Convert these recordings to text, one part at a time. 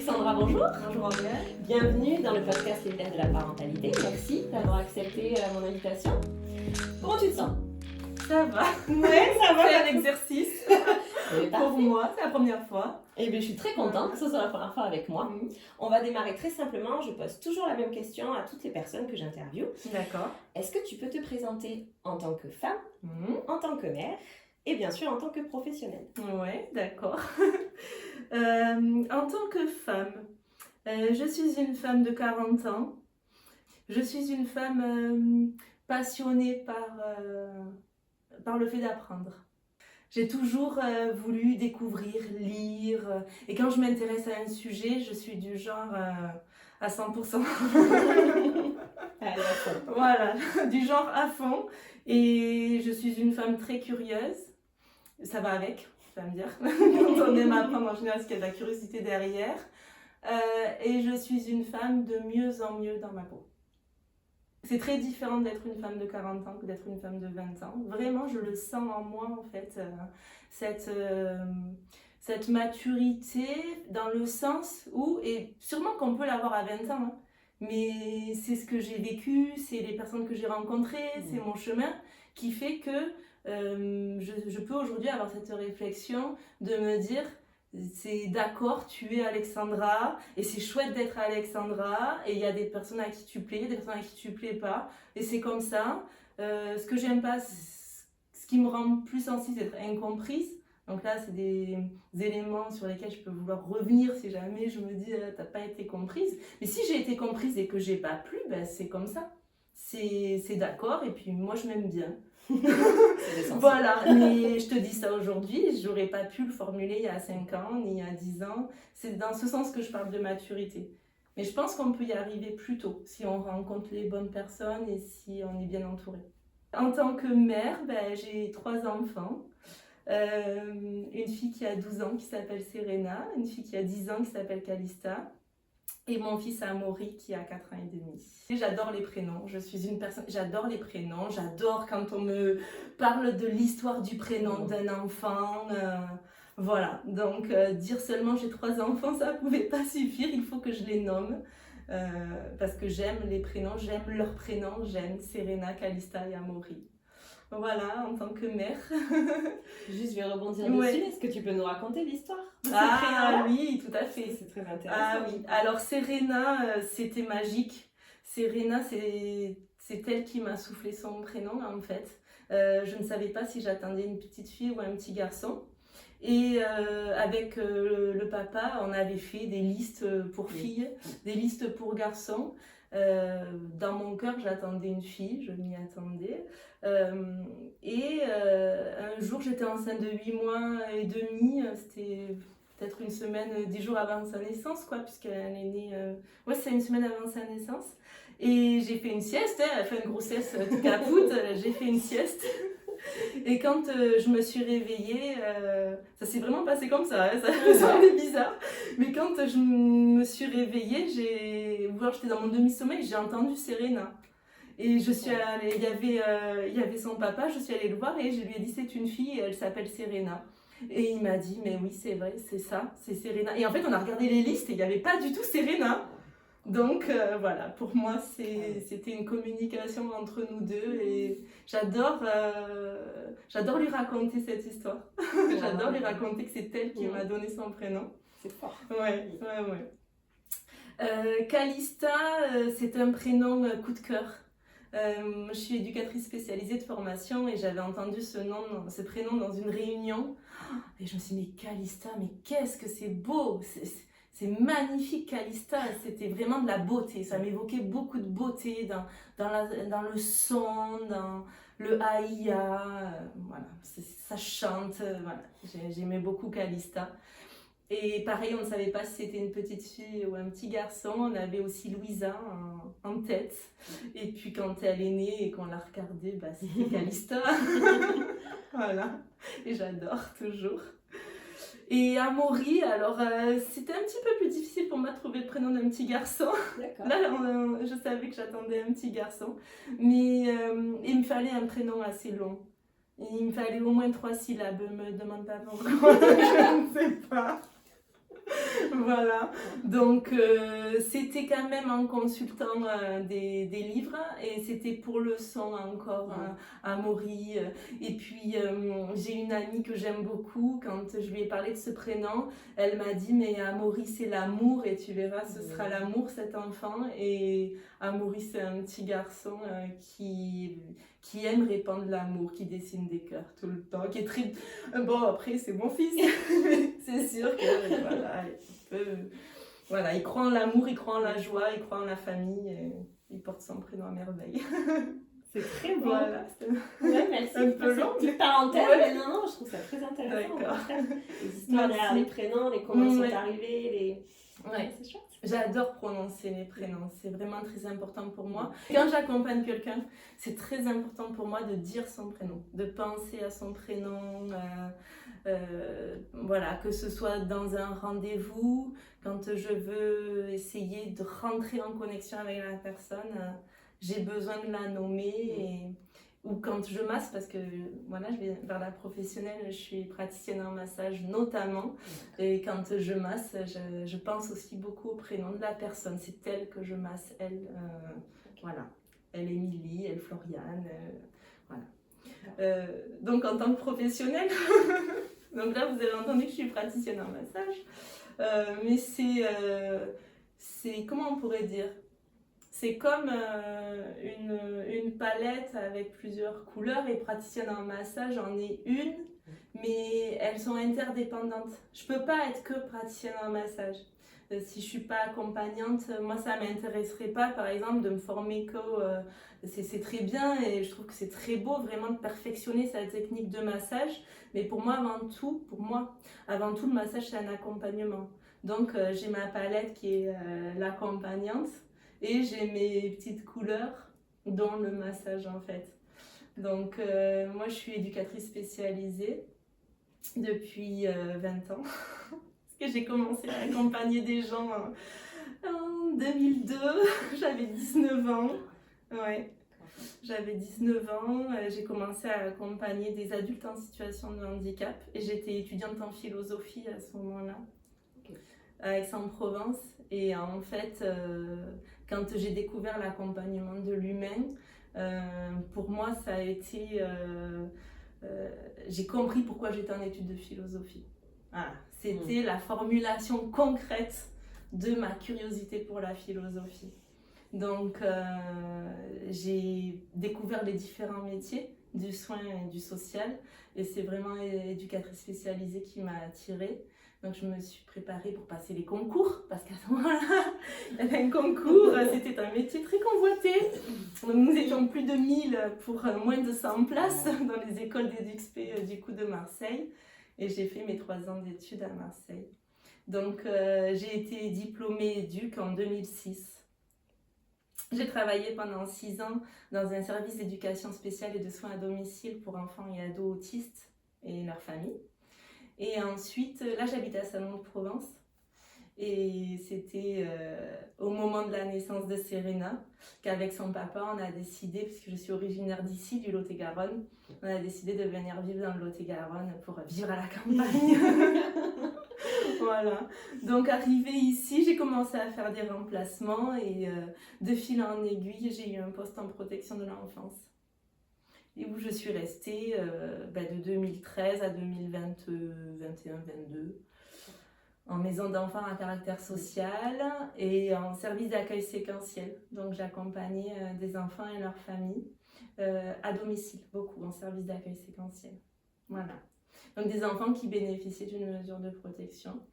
Alexandra, bonjour. Bonjour Andrea. Bienvenue dans le podcast Les Villages de la parentalité. Merci d'avoir accepté mon invitation. Comment tu te sens? Ça va. Ouais, ça va. C'est un exercice pour moi, c'est la première fois. Eh bien, je suis très contente que ce soit la première fois avec moi. On va démarrer très simplement. Je pose toujours la même question à toutes les personnes que j'interviewe. D'accord. Est-ce que tu peux te présenter en tant que femme, en tant que mère et bien sûr en tant que professionnelle? Ouais, d'accord. En tant que femme, je suis une femme de 40 ans. Je suis une femme passionnée par le fait d'apprendre. J'ai toujours voulu découvrir, lire. Et quand je m'intéresse à un sujet, je suis du genre à 100%. Voilà, du genre à fond. Et je suis une femme très curieuse. Ça va avec, tu vas me dire. Quand on aime apprendre en général, parce qu'il y a de la curiosité derrière. Et je suis une femme de mieux en mieux dans ma peau. C'est très différent d'être une femme de 40 ans que d'être une femme de 20 ans. Vraiment, je le sens en moi, en fait, cette maturité dans le sens où, et sûrement qu'on peut l'avoir à 20 ans, hein, mais c'est ce que j'ai vécu, c'est les personnes que j'ai rencontrées, c'est mon chemin qui fait que je peux aujourd'hui avoir cette réflexion de me dire... C'est d'accord, tu es Alexandra et c'est chouette d'être Alexandra et il y a des personnes à qui tu plais, des personnes à qui tu plais pas et c'est comme ça. Ce que j'aime pas, ce qui me rend plus sensible, c'est d'être incomprise. Donc là, c'est des éléments sur lesquels je peux vouloir revenir si jamais je me dis t'as pas été comprise. Mais si j'ai été comprise et que j'ai pas plu, ben, c'est comme ça. C'est d'accord et puis moi je m'aime bien. Voilà, mais je te dis ça aujourd'hui, j'aurais pas pu le formuler il y a 5 ans ni il y a 10 ans. C'est dans ce sens que je parle de maturité. Mais je pense qu'on peut y arriver plus tôt si on rencontre les bonnes personnes et si on est bien entouré. En tant que mère, ben, j'ai 3 enfants. Une fille qui a 12 ans qui s'appelle Serena, une fille qui a 10 ans qui s'appelle Calista. Et mon fils Amaury qui a 4 ans et demi. J'adore les prénoms, je suis une personne, j'adore les prénoms, j'adore quand on me parle de l'histoire du prénom d'un enfant. Voilà, donc dire seulement j'ai 3 enfants, ça ne pouvait pas suffire, il faut que je les nomme. Parce que j'aime les prénoms, j'aime leurs prénoms, j'aime Serena, Calista et Amaury. Voilà, en tant que mère. Juste, je vais rebondir dessus. Est-ce que tu peux nous raconter l'histoire de ce prénom-là? Oui, tout à fait. C'est très intéressant. Ah oui, alors Serena, c'était magique. Serena, c'est elle qui m'a soufflé son prénom, en fait. Je ne savais pas si j'attendais une petite fille ou un petit garçon. Et avec le papa, on avait fait des listes pour filles, des listes pour garçons. Dans mon cœur, j'attendais une fille, je m'y attendais. Un jour, j'étais enceinte de 8 mois et demi, c'était peut-être une semaine, 10 jours avant sa naissance, quoi, puisqu'elle est née... Ouais, c'est une semaine avant sa naissance. Et j'ai fait une sieste, elle a fait une grossesse tout capoute, j'ai fait une sieste. Et quand je me suis réveillée, ça s'est vraiment passé comme ça, hein, ça me semblait bizarre. Mais quand je me suis réveillée, j'étais dans mon demi-sommeil, j'ai entendu Serena. Et je suis allée, il y avait son papa, je suis allée le voir et je lui ai dit c'est une fille, elle s'appelle Serena. Et il m'a dit mais oui c'est vrai, c'est ça, c'est Serena. Et en fait on a regardé les listes et il n'y avait pas du tout Serena. Donc voilà, pour moi c'était une communication entre nous deux et j'adore lui raconter cette histoire. J'adore lui raconter que c'est elle qui m'a donné son prénom. C'est fort. Ouais. Calista, c'est un prénom coup de cœur. Je suis éducatrice spécialisée de formation et j'avais entendu ce prénom dans une réunion. Et je me suis dit, mais Calista, mais qu'est-ce que c'est beau! C'est magnifique, Calista, c'était vraiment de la beauté, ça m'évoquait beaucoup de beauté dans le son, dans le aïa, voilà, ça chante, voilà. J'aimais beaucoup Calista. Et pareil, on ne savait pas si c'était une petite fille ou un petit garçon, on avait aussi Louisa en tête. Et puis quand elle est née et qu'on l'a regardée, bah, c'était Calista. Voilà, et j'adore toujours. Et Amaury, alors c'était un petit peu plus difficile pour moi de trouver le prénom d'un petit garçon. Là, je savais que j'attendais un petit garçon. Mais il me fallait un prénom assez long. Il me fallait au moins 3 syllabes. Me demande pas pourquoi, je ne sais pas. Voilà, donc c'était quand même en consultant des livres et c'était pour le son encore, Amaury. Et puis j'ai une amie que j'aime beaucoup, quand je lui ai parlé de ce prénom, elle m'a dit mais Amaury c'est l'amour et tu verras ce sera l'amour cet enfant. Et Amaury c'est un petit garçon qui aime répandre l'amour, qui dessine des cœurs tout le temps, qui est très... Bon après c'est mon fils, c'est sûr que voilà, voilà, il croit en l'amour, il croit en la joie, il croit en la famille, et il porte son prénom à merveille. C'est très beau. Voilà. Ouais, merci. Un peu long. Petite parenthèse, Ouais. mais non, je trouve ça très intéressant. D'accord. Les histoires derrière les prénoms, les comment ils sont Ouais. arrivés, les... Ouais. C'est chouette. J'adore prononcer les prénoms, c'est vraiment très important pour moi. Quand j'accompagne quelqu'un, c'est très important pour moi de dire son prénom, de penser à son prénom, voilà, que ce soit dans un rendez-vous, quand je veux essayer de rentrer en connexion avec la personne, j'ai besoin de la nommer. Ou quand je masse, parce que voilà, je vais vers la professionnelle, je suis praticienne en massage notamment, et quand je masse, je pense aussi beaucoup au prénom de la personne. C'est elle que je masse, elle, voilà. Elle Émilie, elle Floriane, voilà. Donc en tant que professionnelle, donc là vous avez entendu que je suis praticienne en massage, mais c'est, comment on pourrait dire? C'est comme une palette avec plusieurs couleurs et praticienne en massage, j'en ai une, mais elles sont interdépendantes. Je peux pas être que praticienne en massage. Si je suis pas accompagnante, moi ça m'intéresserait pas par exemple de me former c'est très bien et je trouve que c'est très beau vraiment de perfectionner sa technique de massage, mais pour moi avant tout le massage c'est un accompagnement. Donc j'ai ma palette qui est l'accompagnante. Et j'ai mes petites couleurs dans le massage en fait. Donc moi je suis éducatrice spécialisée depuis 20 ans. Parce que j'ai commencé à accompagner des gens en 2002. J'avais 19 ans. Ouais. J'avais 19 ans, j'ai commencé à accompagner des adultes en situation de handicap et j'étais étudiante en philosophie à ce moment-là, à Aix-en-Provence. Et en fait, quand j'ai découvert l'accompagnement de l'humain, pour moi, ça a été... j'ai compris pourquoi j'étais en études de philosophie. Voilà. C'était la formulation concrète de ma curiosité pour la philosophie. Donc, j'ai découvert les différents métiers du soin et du social. Et c'est vraiment éducatrice spécialisée qui m'a attirée. Donc je me suis préparée pour passer les concours, parce qu'à ce moment-là, il y avait un concours, c'était un métier très convoité. Donc nous étions plus de 1000 pour moins de 100 places dans les écoles d'EduxP du coup de Marseille. Et j'ai fait mes 3 ans d'études à Marseille. Donc j'ai été diplômée éduc en 2006. J'ai travaillé pendant 6 ans dans un service d'éducation spéciale et de soins à domicile pour enfants et ados autistes et leurs familles. Et ensuite, là j'habite à Salon-de-Provence et c'était au moment de la naissance de Serena qu'avec son papa on a décidé, puisque je suis originaire d'ici, du Lot-et-Garonne, on a décidé de venir vivre dans le Lot-et-Garonne pour vivre à la campagne. Voilà, donc arrivée ici, j'ai commencé à faire des remplacements et de fil en aiguille, j'ai eu un poste en protection de l'enfance. Et où je suis restée de 2013 à 2021-22 en maison d'enfants à caractère social et en service d'accueil séquentiel. Donc j'accompagnais des enfants et leurs familles à domicile, beaucoup en service d'accueil séquentiel. Voilà. Donc des enfants qui bénéficiaient d'une mesure de protection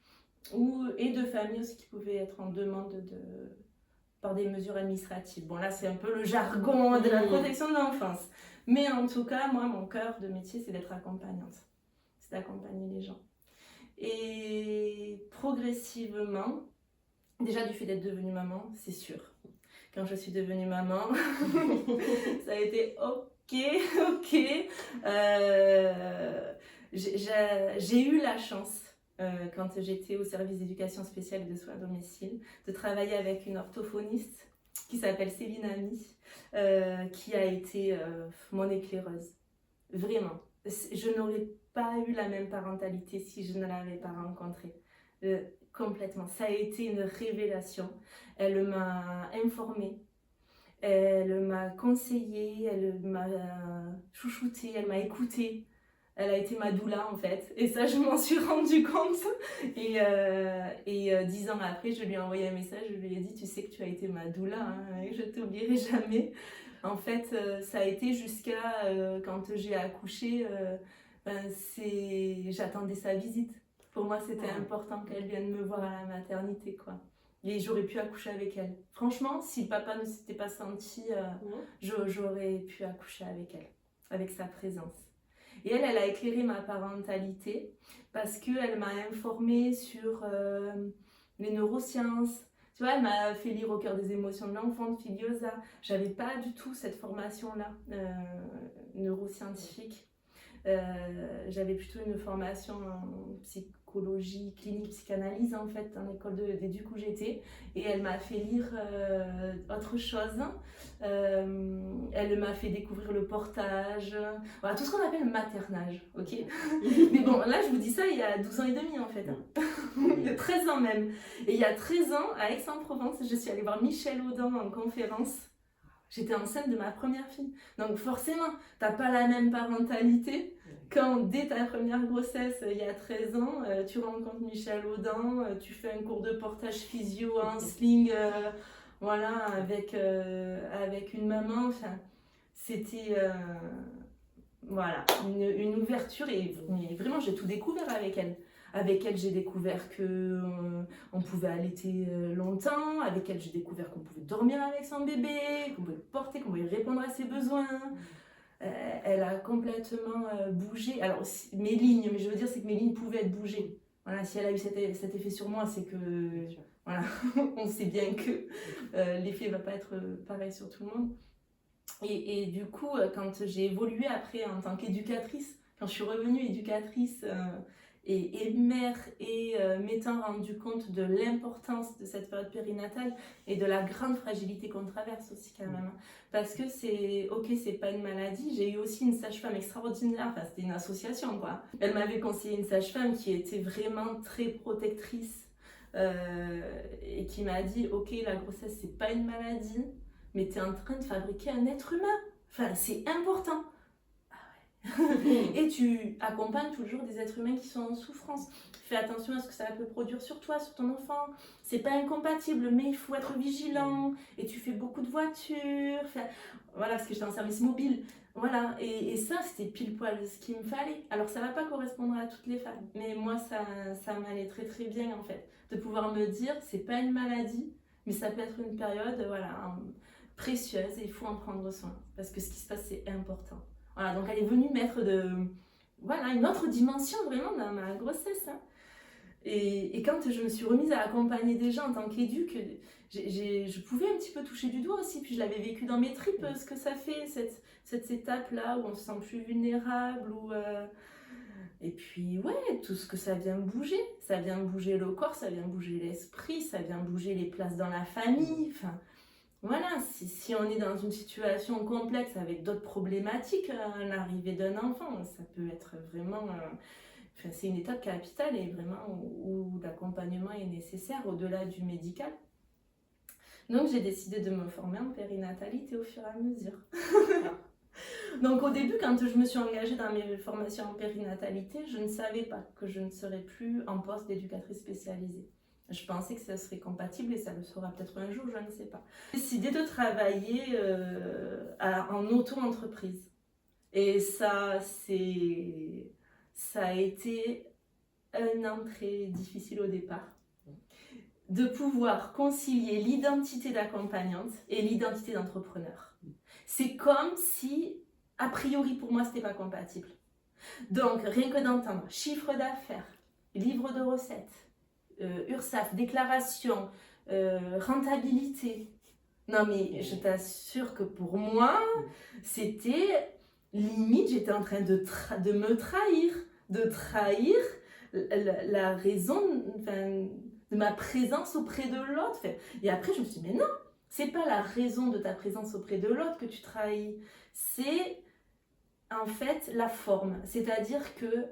et de familles aussi qui pouvaient être en demande par des mesures administratives. Bon là c'est un peu le jargon de la protection de l'enfance. Mais en tout cas, moi, mon cœur de métier, c'est d'être accompagnante. C'est d'accompagner les gens. Et progressivement, déjà du fait d'être devenue maman, c'est sûr. Quand je suis devenue maman, ça a été ok. J'ai eu la chance, quand j'étais au service d'éducation spéciale et de soins à domicile, de travailler avec une orthophoniste qui s'appelle Céline Ami, qui a été mon éclaireuse. Vraiment. Je n'aurais pas eu la même parentalité si je ne l'avais pas rencontrée. Complètement. Ça a été une révélation. Elle m'a informée, elle m'a conseillée, elle m'a chouchoutée, elle m'a écoutée. Elle a été ma doula en fait. Et ça, je m'en suis rendu compte. Et 10 ans après, je lui ai envoyé un message. Je lui ai dit, tu sais que tu as été ma doula, hein, et je t'oublierai jamais. En fait, ça a été jusqu'à quand j'ai accouché, j'attendais sa visite. Pour moi, c'était important qu'elle vienne me voir à la maternité, quoi. Et j'aurais pu accoucher avec elle. Franchement, si le papa ne s'était pas senti, j'aurais pu accoucher avec elle, avec sa présence. Et elle a éclairé ma parentalité parce qu'elle m'a informée sur les neurosciences. Tu vois, elle m'a fait lire Au cœur des émotions de l'enfant de Filiosa. J'avais pas du tout cette formation-là, neuroscientifique. J'avais plutôt une formation en psychologie clinique, psychanalyse en fait, dans l'école d'éduc où j'étais. Et elle m'a fait lire autre chose. Elle m'a fait découvrir le portage, voilà, tout ce qu'on appelle le maternage, ok. Mais bon, là je vous dis ça il y a 12 ans et demi en fait, il y a 13 ans même. Et il y a 13 ans, à Aix-en-Provence, je suis allée voir Michel Audin en conférence. J'étais enceinte de ma première fille. Donc forcément, t'as pas la même parentalité quand dès ta première grossesse, il y a 13 ans, tu rencontres Michel Audin, tu fais un cours de portage physio en sling, voilà, avec une maman. Enfin, c'était voilà, une ouverture et vraiment j'ai tout découvert avec elle. Avec elle, j'ai découvert que on pouvait allaiter longtemps. Avec elle, j'ai découvert qu'on pouvait dormir avec son bébé, qu'on pouvait le porter, qu'on pouvait répondre à ses besoins. Elle a complètement bougé. Alors, mes lignes, mais je veux dire, c'est que mes lignes pouvaient être bougées. Voilà, si elle a eu cet effet sur moi, c'est que voilà, on sait bien que l'effet ne va pas être pareil sur tout le monde. Et du coup, quand j'ai évolué après en tant qu'éducatrice, quand je suis revenue éducatrice et mère et m'étant rendu compte de l'importance de cette période périnatale et de la grande fragilité qu'on traverse aussi quand même. Parce que c'est pas une maladie. J'ai eu aussi une sage-femme extraordinaire, enfin c'était une association quoi. Elle m'avait conseillé une sage-femme qui était vraiment très protectrice et qui m'a dit ok, la grossesse c'est pas une maladie, mais tu es en train de fabriquer un être humain. Enfin, c'est important. Ah ouais. Et tu accompagnes toujours des êtres humains qui sont en souffrance. Fais attention à ce que ça peut produire sur toi, sur ton enfant. C'est pas incompatible, mais il faut être vigilant. Et tu fais beaucoup de voitures. Enfin, voilà, parce que j'étais en service mobile. Voilà, et ça, c'était pile poil ce qu'il me fallait. Alors, ça va pas correspondre à toutes les femmes. Mais moi, ça m'allait très très bien, en fait. De pouvoir me dire, c'est pas une maladie, mais ça peut être une période, voilà, précieuse et il faut en prendre soin parce que ce qui se passe c'est important. Voilà, donc elle est venue mettre voilà, une autre dimension vraiment dans ma grossesse. Hein. Et quand je me suis remise à accompagner des gens en tant qu'éduc, je pouvais un petit peu toucher du doigt aussi, puis je l'avais vécu dans mes tripes, ce que ça fait, cette étape-là où on se sent plus vulnérable, et puis ouais, tout ce que ça vient bouger le corps, ça vient bouger l'esprit, ça vient bouger les places dans la famille, enfin... Voilà, si on est dans une situation complexe avec d'autres problématiques, l'arrivée d'un enfant, ça peut être vraiment... enfin, c'est une étape capitale et vraiment où l'accompagnement est nécessaire au-delà du médical. Donc j'ai décidé de me former en périnatalité au fur et à mesure. Donc au début, quand je me suis engagée dans mes formations en périnatalité, je ne savais pas que je ne serais plus en poste d'éducatrice spécialisée. Je pensais que ça serait compatible et ça le sera peut-être un jour, je ne sais pas. J'ai décidé de travailler en auto-entreprise. Et ça a été un an très difficile au départ. De pouvoir concilier l'identité d'accompagnante et l'identité d'entrepreneur. C'est comme si, a priori pour moi, c'était pas compatible. Donc, rien que d'entendre chiffre d'affaires, livre de recettes, URSSAF, déclaration, rentabilité. Non mais je t'assure que pour moi, c'était limite, j'étais en train de me trahir, la raison de ma présence auprès de l'autre. Et après je me suis dit, mais non, c'est pas la raison de ta présence auprès de l'autre que tu trahis, c'est en fait la forme. C'est-à-dire que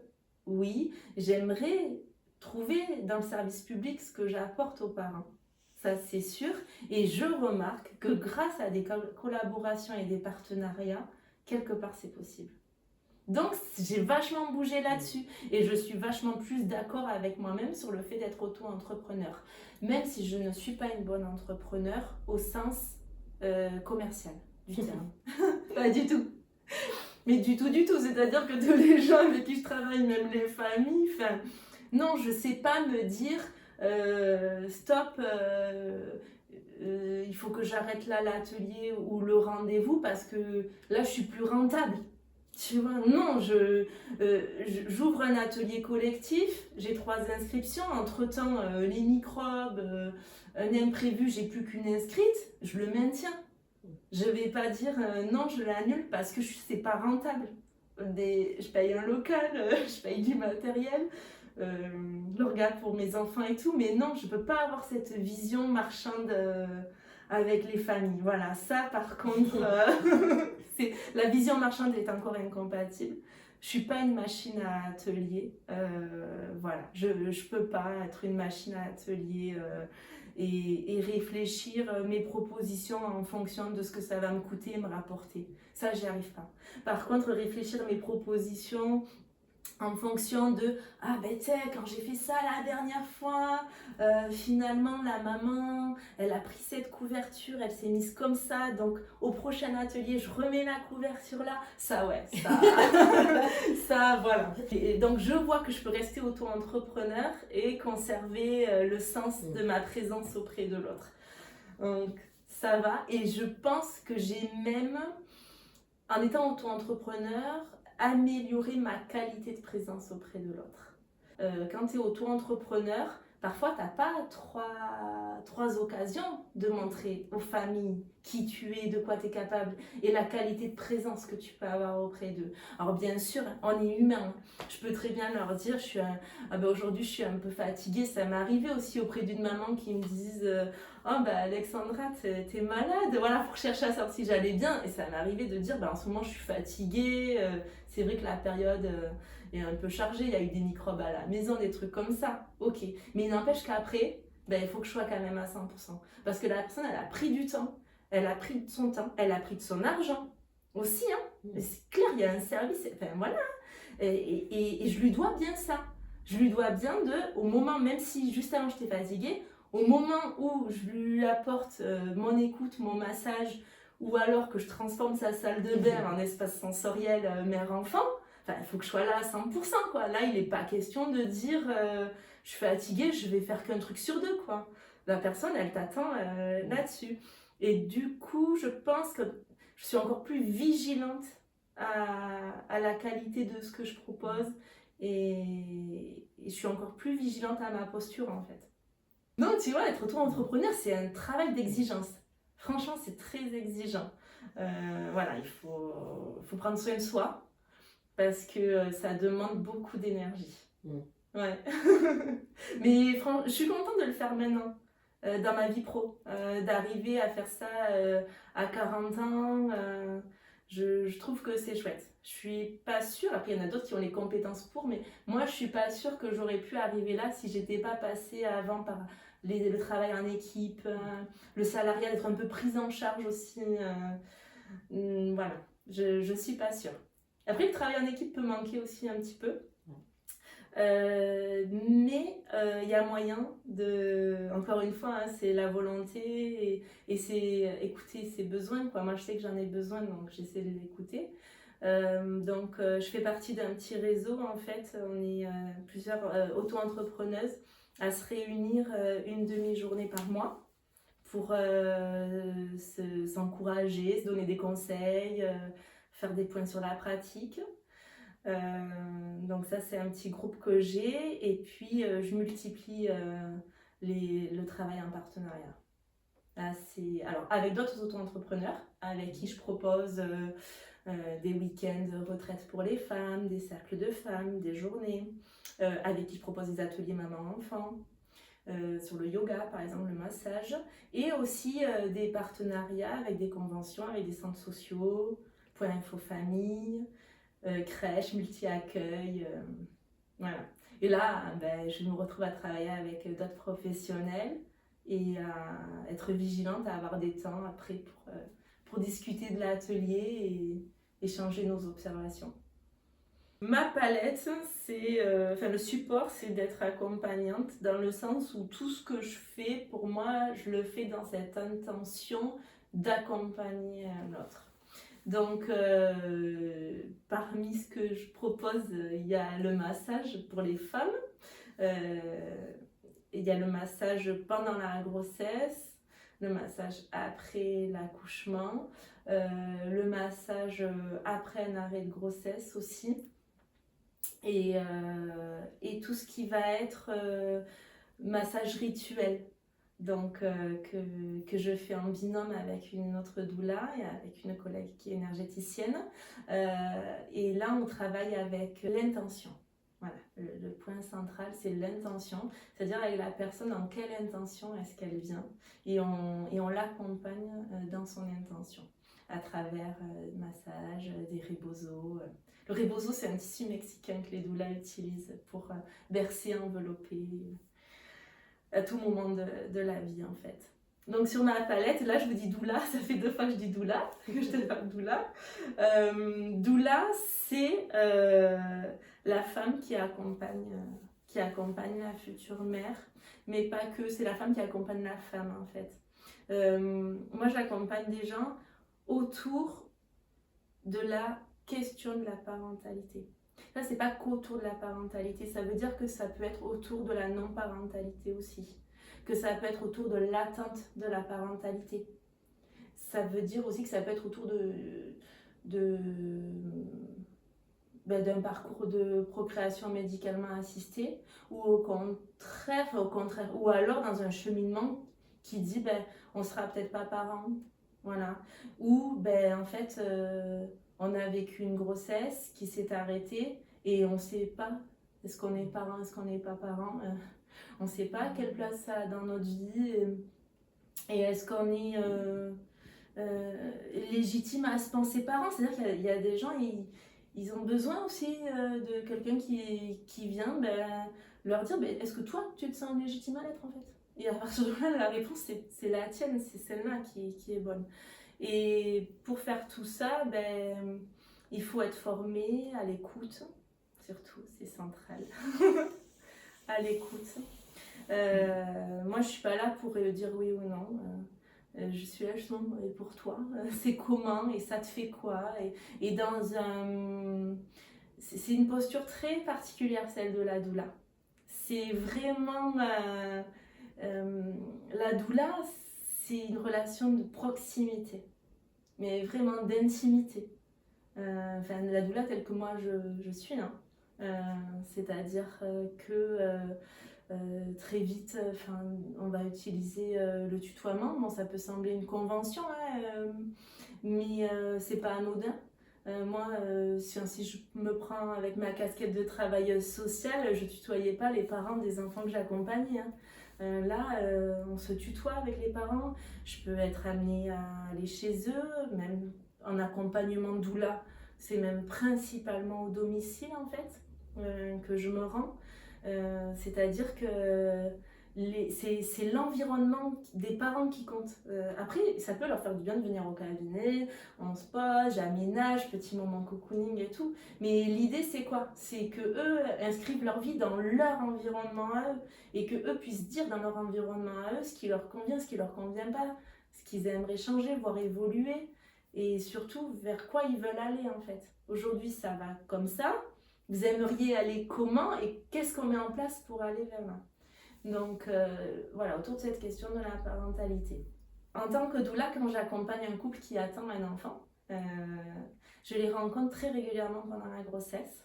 oui, j'aimerais trouver dans le service public ce que j'apporte aux parents. Ça, c'est sûr. Et je remarque que grâce à des collaborations et des partenariats, quelque part, c'est possible. Donc, j'ai vachement bougé là-dessus. Et je suis vachement plus d'accord avec moi-même sur le fait d'être auto-entrepreneur. Même si je ne suis pas une bonne entrepreneur au sens commercial du terme. Pas du tout. Mais du tout. C'est-à-dire que tous les gens avec qui je travaille, même les familles, non, je ne sais pas me dire stop, il faut que j'arrête là l'atelier ou le rendez-vous parce que là, je suis plus rentable. Tu vois, non, j'ouvre un atelier collectif, j'ai 3 inscriptions, entre-temps, les microbes, un imprévu, j'ai plus qu'une inscrite, je le maintiens. Je vais pas dire non, je l'annule parce que c'est pas rentable. Je paye un local, je paye du matériel, l'organe pour mes enfants et tout, mais non, je peux pas avoir cette vision marchande avec les familles. Voilà, ça par contre, la vision marchande est encore incompatible. Je suis pas une machine à atelier. Voilà, je peux pas être une machine à atelier et réfléchir mes propositions en fonction de ce que ça va me coûter et me rapporter. Ça, j'y arrive pas. Par contre, réfléchir mes propositions en fonction de ah ben tu sais quand j'ai fait ça la dernière fois finalement la maman elle a pris cette couverture, elle s'est mise comme ça, donc au prochain atelier je remets la couverture là, ça ouais ça ça voilà. Et donc je vois que je peux rester auto-entrepreneur et conserver le sens de ma présence auprès de l'autre, donc ça va. Et je pense que j'ai même, en étant auto-entrepreneur, améliorer ma qualité de présence auprès de l'autre. Quand tu es auto-entrepreneur, parfois tu n'as pas trois occasions de montrer aux familles qui tu es, de quoi tu es capable et la qualité de présence que tu peux avoir auprès d'eux. Alors bien sûr, on est humain. Je peux très bien leur dire, aujourd'hui je suis un peu fatiguée. Ça m'est arrivé aussi auprès d'une maman qui me dise oh bah Alexandra, t'es malade, voilà, pour chercher à savoir si j'allais bien. Et ça m'est arrivé de dire, en ce moment je suis fatiguée, c'est vrai que la période est un peu chargée, il y a eu des microbes à la maison, des trucs comme ça, ok. Mais il n'empêche qu'après, il faut que je sois quand même à 100%. Parce que la personne, elle a pris du temps, elle a pris de son temps, elle a pris de son argent aussi, hein. C'est clair, il y a un service, enfin voilà. Et je lui dois bien ça. Je lui dois bien au moment, même si juste avant j'étais fatiguée, au moment où je lui apporte mon écoute, mon massage, ou alors que je transforme sa salle de bain en espace sensoriel mère-enfant, il faut que je sois là à 100%, quoi. Là, il n'est pas question de dire je suis fatiguée, je vais faire qu'un truc sur 2, quoi. La personne, elle t'attend là-dessus. Et du coup, je pense que je suis encore plus vigilante à la qualité de ce que je propose et je suis encore plus vigilante à ma posture, en fait. Non, tu vois, être auto-entrepreneur, c'est un travail d'exigence. Franchement, c'est très exigeant. Voilà, il faut prendre soin de soi parce que ça demande beaucoup d'énergie. Ouais. Mais je suis contente de le faire maintenant, dans ma vie pro, d'arriver à faire ça à 40 ans. Je trouve que c'est chouette. Je suis pas sûre, après il y en a d'autres qui ont les compétences pour, mais moi je suis pas sûre que j'aurais pu arriver là si j'étais pas passée avant par le travail en équipe, le salariat, d'être un peu prise en charge aussi. Voilà, je suis pas sûre. Après, le travail en équipe peut manquer aussi un petit peu. Mais il y a moyen encore une fois, c'est la volonté et c'est écouter ses besoins, quoi. Moi, je sais que j'en ai besoin, donc j'essaie de les écouter. Donc, je fais partie d'un petit réseau, en fait. On est plusieurs auto-entrepreneuses à se réunir une demi-journée par mois pour s'encourager, se donner des conseils, faire des points sur la pratique. Donc ça, c'est un petit groupe que j'ai, et puis je multiplie le travail en partenariat. Alors, avec d'autres auto-entrepreneurs avec qui je propose des week-ends de retraite pour les femmes, des cercles de femmes, des journées, avec qui je propose des ateliers maman-enfant, sur le yoga par exemple, le massage, et aussi des partenariats avec des conventions, avec des centres sociaux, Point Info Famille, crèche, multi-accueil, voilà. Et là, je me retrouve à travailler avec d'autres professionnels et à être vigilante, à avoir des temps après pour discuter de l'atelier et échanger nos observations. Ma palette, le support, c'est d'être accompagnante dans le sens où tout ce que je fais, pour moi, je le fais dans cette intention d'accompagner l'autre. Donc, parmi ce que je propose, il y a le massage pour les femmes, il y a le massage pendant la grossesse, le massage après l'accouchement, le massage après un arrêt de grossesse aussi. Et tout ce qui va être massage rituel, donc que je fais en binôme avec une autre doula et avec une collègue qui est énergéticienne. Et là, on travaille avec l'intention. Voilà, le point central, c'est l'intention, c'est-à-dire avec la personne, en quelle intention est-ce qu'elle vient, et on l'accompagne dans son intention, à travers massage, des rebozo. Le rebozo, c'est un tissu mexicain que les doulas utilisent pour bercer, envelopper à tout moment de la vie, en fait. Donc sur ma palette, là je vous dis doula, ça fait 2 fois que je dis doula, que je te parle doula. Doula, c'est la femme qui accompagne la future mère, mais pas que, c'est la femme qui accompagne la femme, en fait. Moi, j'accompagne des gens autour de la question de la parentalité. Ça, c'est pas qu'autour de la parentalité, ça veut dire que ça peut être autour de la non-parentalité aussi, que ça peut être autour de l'atteinte de la parentalité. Ça veut dire aussi que ça peut être autour d'un parcours de procréation médicalement assistée, ou au contraire, ou alors dans un cheminement qui dit on sera peut-être pas parent, voilà, ou en fait on a vécu une grossesse qui s'est arrêtée et on sait pas, est-ce qu'on est parent, est-ce qu'on n'est pas parent, on sait pas quelle place ça a dans notre vie, et est-ce qu'on est légitime à se penser parent. C'est-à-dire qu'il y a des gens, ils ont besoin aussi de quelqu'un qui vient leur dire est-ce que toi tu te sens légitime à l'être, en fait. Et à partir de là, la réponse c'est la tienne, c'est celle-là qui est bonne. Et pour faire tout ça, il faut être formé à l'écoute, surtout, c'est central. À l'écoute. Moi, je suis pas là pour dire oui ou non. Je suis là justement pour toi. C'est comment et ça te fait quoi, et dans un... C'est une posture très particulière, celle de la doula. C'est vraiment... la doula, c'est une relation de proximité, mais vraiment d'intimité. La doula telle que moi je suis, hein. C'est-à-dire que très vite, on va utiliser le tutoiement. Bon, ça peut sembler une convention, hein, mais c'est pas anodin. Moi, si je me prends avec ma casquette de travailleuse sociale, je tutoyais pas les parents des enfants que j'accompagnais, hein. Là, on se tutoie avec les parents. Je peux être amenée à aller chez eux, même en accompagnement de doula. C'est même principalement au domicile, en fait, que je me rends. C'est-à-dire que c'est l'environnement des parents qui compte. Après, ça peut leur faire du bien de venir au cabinet, on se pose, j'aménage, petit moment cocooning et tout. Mais l'idée, c'est quoi? C'est qu'eux inscrivent leur vie dans leur environnement à eux, et qu'eux puissent dire dans leur environnement à eux ce qui leur convient, ce qui leur convient pas, ce qu'ils aimeraient changer, voire évoluer, et surtout vers quoi ils veulent aller, en fait. Aujourd'hui, ça va comme ça. Vous aimeriez aller comment, et qu'est-ce qu'on met en place pour aller vers là? Donc voilà, autour de cette question de la parentalité. En tant que doula, quand j'accompagne un couple qui attend un enfant, je les rencontre très régulièrement pendant la grossesse.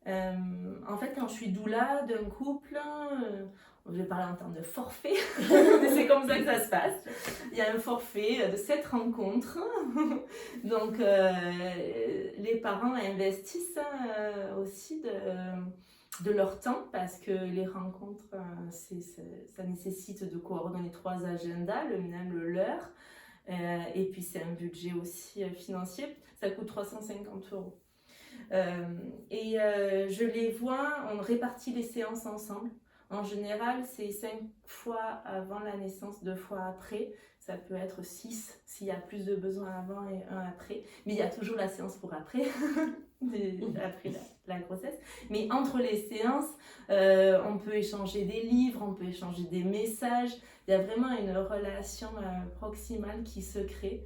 En fait, quand je suis doula d'un couple, je vais parler en termes de forfait, c'est comme ça que ça se passe. Il y a un forfait de 7 rencontres. Donc, les parents investissent aussi de leur temps, parce que les rencontres, ça nécessite de coordonner 3 agendas, le mien, le leur. Et puis, c'est un budget aussi financier. Ça coûte 350 €. Je les vois, on répartit les séances ensemble. En général, c'est 5 fois avant la naissance, 2 fois après. Ça peut être 6 s'il y a plus de besoins avant et 1 après. Mais il y a toujours la séance pour après, après la grossesse. Mais entre les séances, on peut échanger des livres, on peut échanger des messages. Il y a vraiment une relation proximale qui se crée.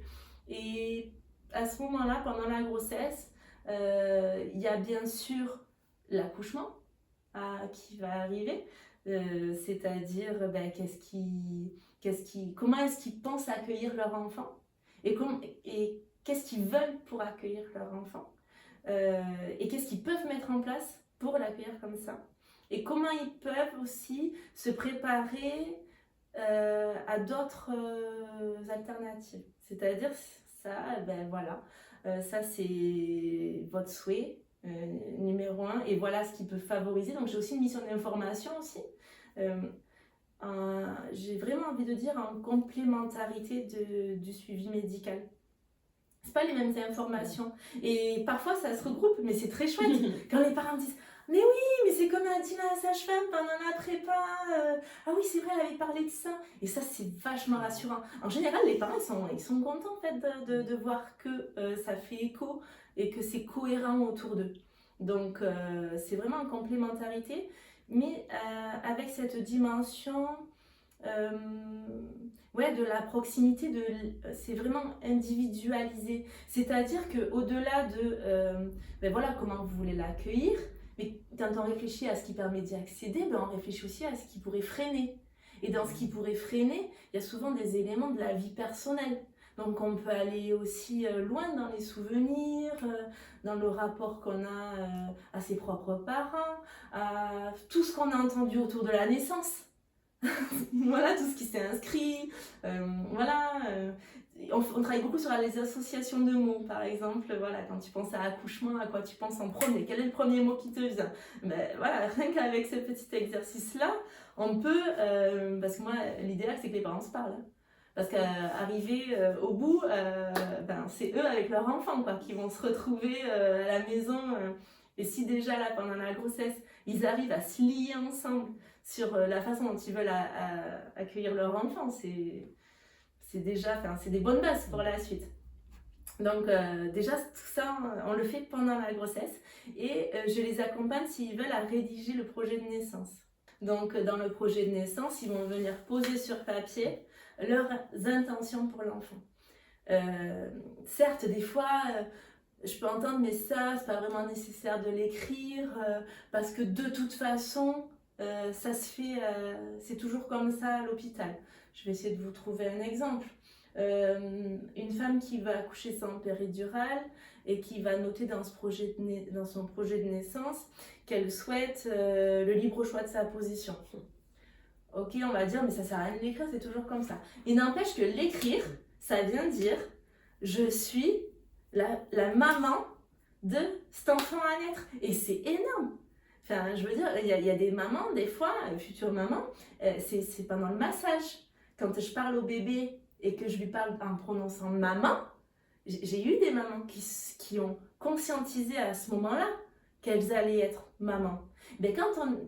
Et à ce moment-là, pendant la grossesse, il y a bien sûr l'accouchement qui va arriver. C'est-à-dire comment est-ce qu'ils pensent accueillir leur enfant et qu'est-ce qu'ils veulent pour accueillir leur enfant et qu'est-ce qu'ils peuvent mettre en place pour l'accueillir comme ça et comment ils peuvent aussi se préparer à d'autres alternatives. C'est-à-dire ça, ça c'est votre souhait. Numéro 1, et voilà ce qui peut favoriser. Donc j'ai aussi une mission d'information aussi. J'ai vraiment envie de dire en complémentarité du suivi médical. C'est pas les mêmes informations. Et parfois ça se regroupe, mais c'est très chouette. Quand les parents disent mais oui, mais c'est comme a dit la sage-femme pendant la prépa. Ah oui, c'est vrai, elle avait parlé de ça. Et ça, c'est vachement rassurant. En général, les parents, ils sont contents en fait, de voir que ça fait écho et que c'est cohérent autour d'eux. Donc, c'est vraiment en complémentarité, mais avec cette dimension de la proximité, c'est vraiment individualisé. C'est-à-dire qu'au-delà de comment vous voulez l'accueillir, mais quand on réfléchit à ce qui permet d'y accéder, on réfléchit aussi à ce qui pourrait freiner. Et dans ce qui pourrait freiner, il y a souvent des éléments de la vie personnelle. Donc on peut aller aussi loin dans les souvenirs, dans le rapport qu'on a à ses propres parents, à tout ce qu'on a entendu autour de la naissance. Voilà, tout ce qui s'est inscrit. On travaille beaucoup sur les associations de mots, par exemple. Voilà, quand tu penses à accouchement, à quoi tu penses en premier? Quel est le premier mot qui te vient? Voilà, rien qu'avec ce petit exercice-là, on peut... parce que moi, l'idéal, c'est que les parents se parlent. Parce qu'arriver au bout, c'est eux avec leur enfant qui vont se retrouver à la maison. Et si déjà, là, pendant la grossesse, ils arrivent à se lier ensemble sur la façon dont ils veulent accueillir leur enfant, c'est des bonnes bases pour la suite. Donc déjà, tout ça, on le fait pendant la grossesse. Et je les accompagne s'ils veulent à rédiger le projet de naissance. Donc dans le projet de naissance, ils vont venir poser sur papier leurs intentions pour l'enfant. Certes, des fois, je peux entendre, mais ça, c'est pas vraiment nécessaire de l'écrire, parce que de toute façon, ça se fait, c'est toujours comme ça à l'hôpital. Je vais essayer de vous trouver un exemple. Une femme qui va accoucher sans péridurale et qui va noter dans son projet de naissance qu'elle souhaite le libre choix de sa position. Ok, on va dire, mais ça sert à rien de l'écrire, c'est toujours comme ça. Il n'empêche que l'écrire, ça vient dire je suis la maman de cet enfant à naître. Et c'est énorme. Enfin, je veux dire, il y a des mamans, des fois, futures mamans, c'est pendant le massage. Quand je parle au bébé et que je lui parle en prononçant maman, j'ai eu des mamans qui ont conscientisé à ce moment-là qu'elles allaient être maman. Mais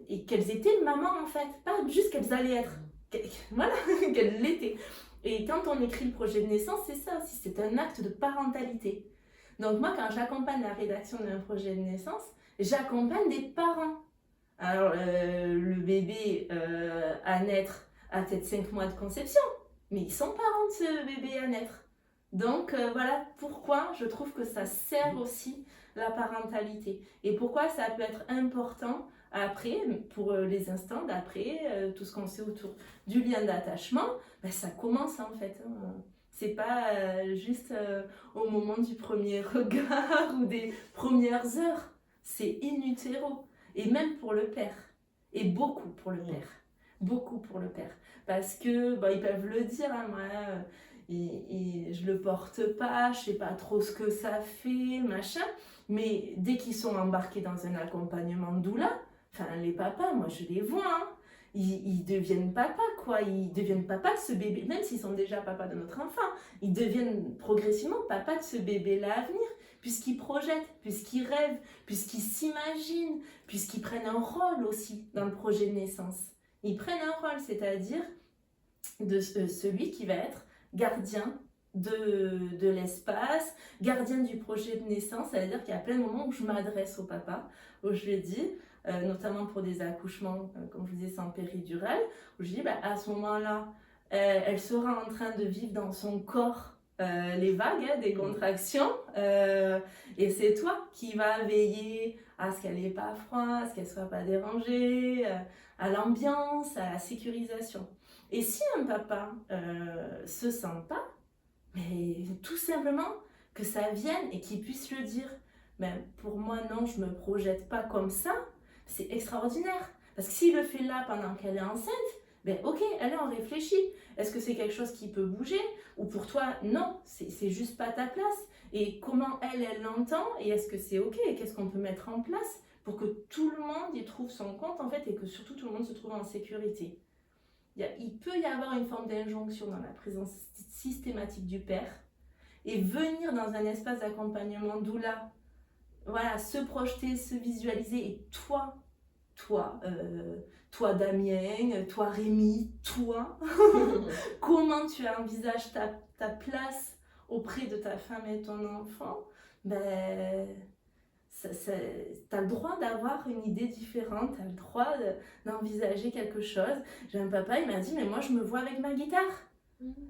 et qu'elles étaient maman en fait, pas juste qu'elles allaient être, qu'elles l'étaient. Et quand on écrit le projet de naissance, c'est ça aussi, c'est un acte de parentalité. Donc moi, quand j'accompagne la rédaction d'un projet de naissance, j'accompagne des parents. Alors, le bébé à naître a peut-être 5 mois de conception, mais ils sont parents de ce bébé à naître. Donc voilà pourquoi je trouve que ça sert aussi la parentalité. Et pourquoi ça peut être important après, pour les instants d'après, tout ce qu'on sait autour du lien d'attachement, ça commence en fait. C'est pas juste au moment du premier regard ou des premières heures. C'est in utero. Et même pour le père. Et beaucoup pour le père. Beaucoup pour le père. Parce que, ils peuvent le dire, moi, je le porte pas, je sais pas trop ce que ça fait, machin. Mais dès qu'ils sont embarqués dans un accompagnement de doula, les papas, moi je les vois, ils deviennent papa, ils deviennent papa de ce bébé, même s'ils sont déjà papa de notre enfant, ils deviennent progressivement papa de ce bébé-là à venir. puisqu'ils projettent, puisqu'ils rêvent, puisqu'ils s'imaginent, puisqu'ils prennent un rôle aussi dans le projet de naissance. Ils prennent un rôle, c'est-à-dire de celui qui va être gardien de l'espace, gardien du projet de naissance, c'est-à-dire qu'il y a plein de moments où je m'adresse au papa, où je lui dis, notamment pour des accouchements, comme je vous disais, sans péridurale, où je dis, à ce moment-là, elle sera en train de vivre dans son corps les vagues des contractions, et c'est toi qui vas veiller à ce qu'elle n'ait pas froid, à ce qu'elle ne soit pas dérangée, à l'ambiance, à la sécurisation. Et si un papa se sent pas, mais tout simplement que ça vienne et qu'il puisse le dire. Mais pour moi, non, je me projette pas comme ça. C'est extraordinaire. Parce que s'il le fait là pendant qu'elle est enceinte, ben ok, elle en réfléchit. Est-ce que c'est quelque chose qui peut bouger? Ou pour toi, non, c'est juste pas ta place. Et comment elle l'entend? Et est-ce que c'est ok? Et qu'est-ce qu'on peut mettre en place pour que tout le monde y trouve son compte en fait et que surtout tout le monde se trouve en sécurité? Il peut y avoir une forme d'injonction dans la présence systématique du père et venir dans un espace d'accompagnement doula, voilà, se projeter, se visualiser et toi Damien, toi Rémi, toi, comment tu envisages ta place auprès de ta femme et ton enfant, ben... tu as le droit d'avoir une idée différente, tu as le droit d'envisager quelque chose. J'ai un papa, il m'a dit, mais moi je me vois avec ma guitare.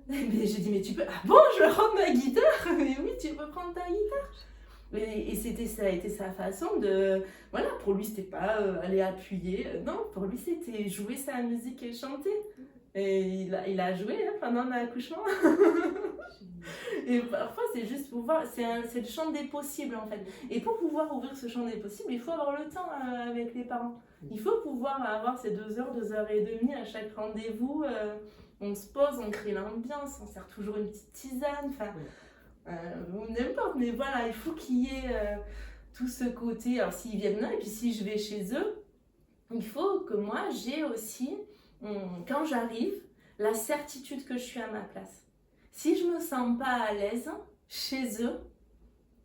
Mais j'ai dit, mais tu peux, ah bon, je rends ma guitare? Mais oui, tu peux prendre ta guitare. Et ça a été sa façon de, voilà, pour lui c'était pas aller appuyer, non, pour lui c'était jouer sa musique et chanter. Et il a joué pendant l'accouchement. Et parfois, c'est juste pouvoir, c'est le champ des possibles en fait. Et pour pouvoir ouvrir ce champ des possibles, il faut avoir le temps avec les parents. Il faut pouvoir avoir ces 2 heures, 2 heures et demie à chaque rendez-vous. On se pose, on crée l'ambiance, on sert toujours une petite tisane, enfin, ou n'importe. Mais voilà, il faut qu'il y ait tout ce côté. Alors, s'ils viennent là, et puis si je vais chez eux, il faut que moi, j'ai aussi, quand j'arrive, la certitude que je suis à ma place. Si je me sens pas à l'aise chez eux,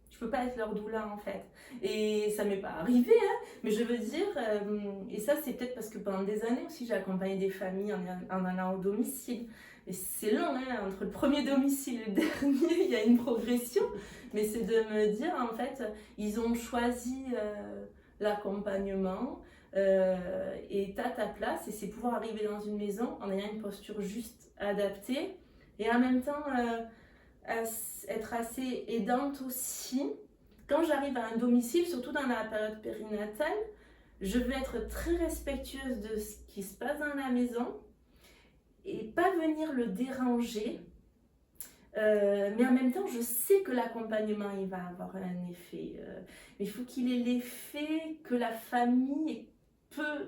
je peux pas être leur doula en fait. Et ça m'est pas arrivé, mais je veux dire, et ça c'est peut-être parce que pendant des années aussi j'ai accompagné des familles en allant au domicile. Et c'est long, entre le premier domicile et le dernier, il y a une progression. Mais c'est de me dire, en fait, ils ont choisi l'accompagnement et t'as ta place. Et c'est pouvoir arriver dans une maison en ayant une posture juste adaptée. Et en même temps, être assez aidante aussi. Quand j'arrive à un domicile, surtout dans la période périnatale, je veux être très respectueuse de ce qui se passe dans la maison et pas venir le déranger. Mais en même temps, je sais que l'accompagnement, il va avoir un effet. Mais il faut qu'il ait l'effet que la famille peut...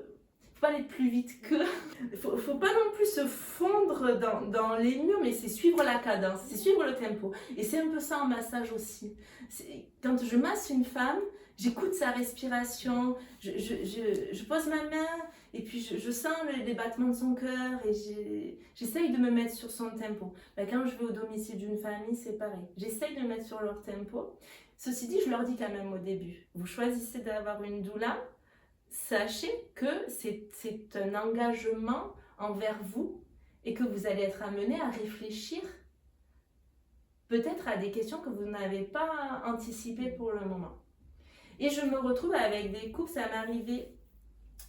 pas aller plus vite que... faut pas non plus se fondre dans les murs, mais c'est suivre la cadence, c'est suivre le tempo. Et c'est un peu ça en massage aussi. Quand je masse une femme, j'écoute sa respiration, je pose ma main et puis je sens les battements de son cœur et j'essaye de me mettre sur son tempo. Quand je vais au domicile d'une famille, c'est pareil. J'essaye de me mettre sur leur tempo. Ceci dit, je leur dis quand même au début, vous choisissez d'avoir une doula, sachez que c'est un engagement envers vous et que vous allez être amené à réfléchir peut-être à des questions que vous n'avez pas anticipées pour le moment. Et je me retrouve avec des couples, ça m'est arrivé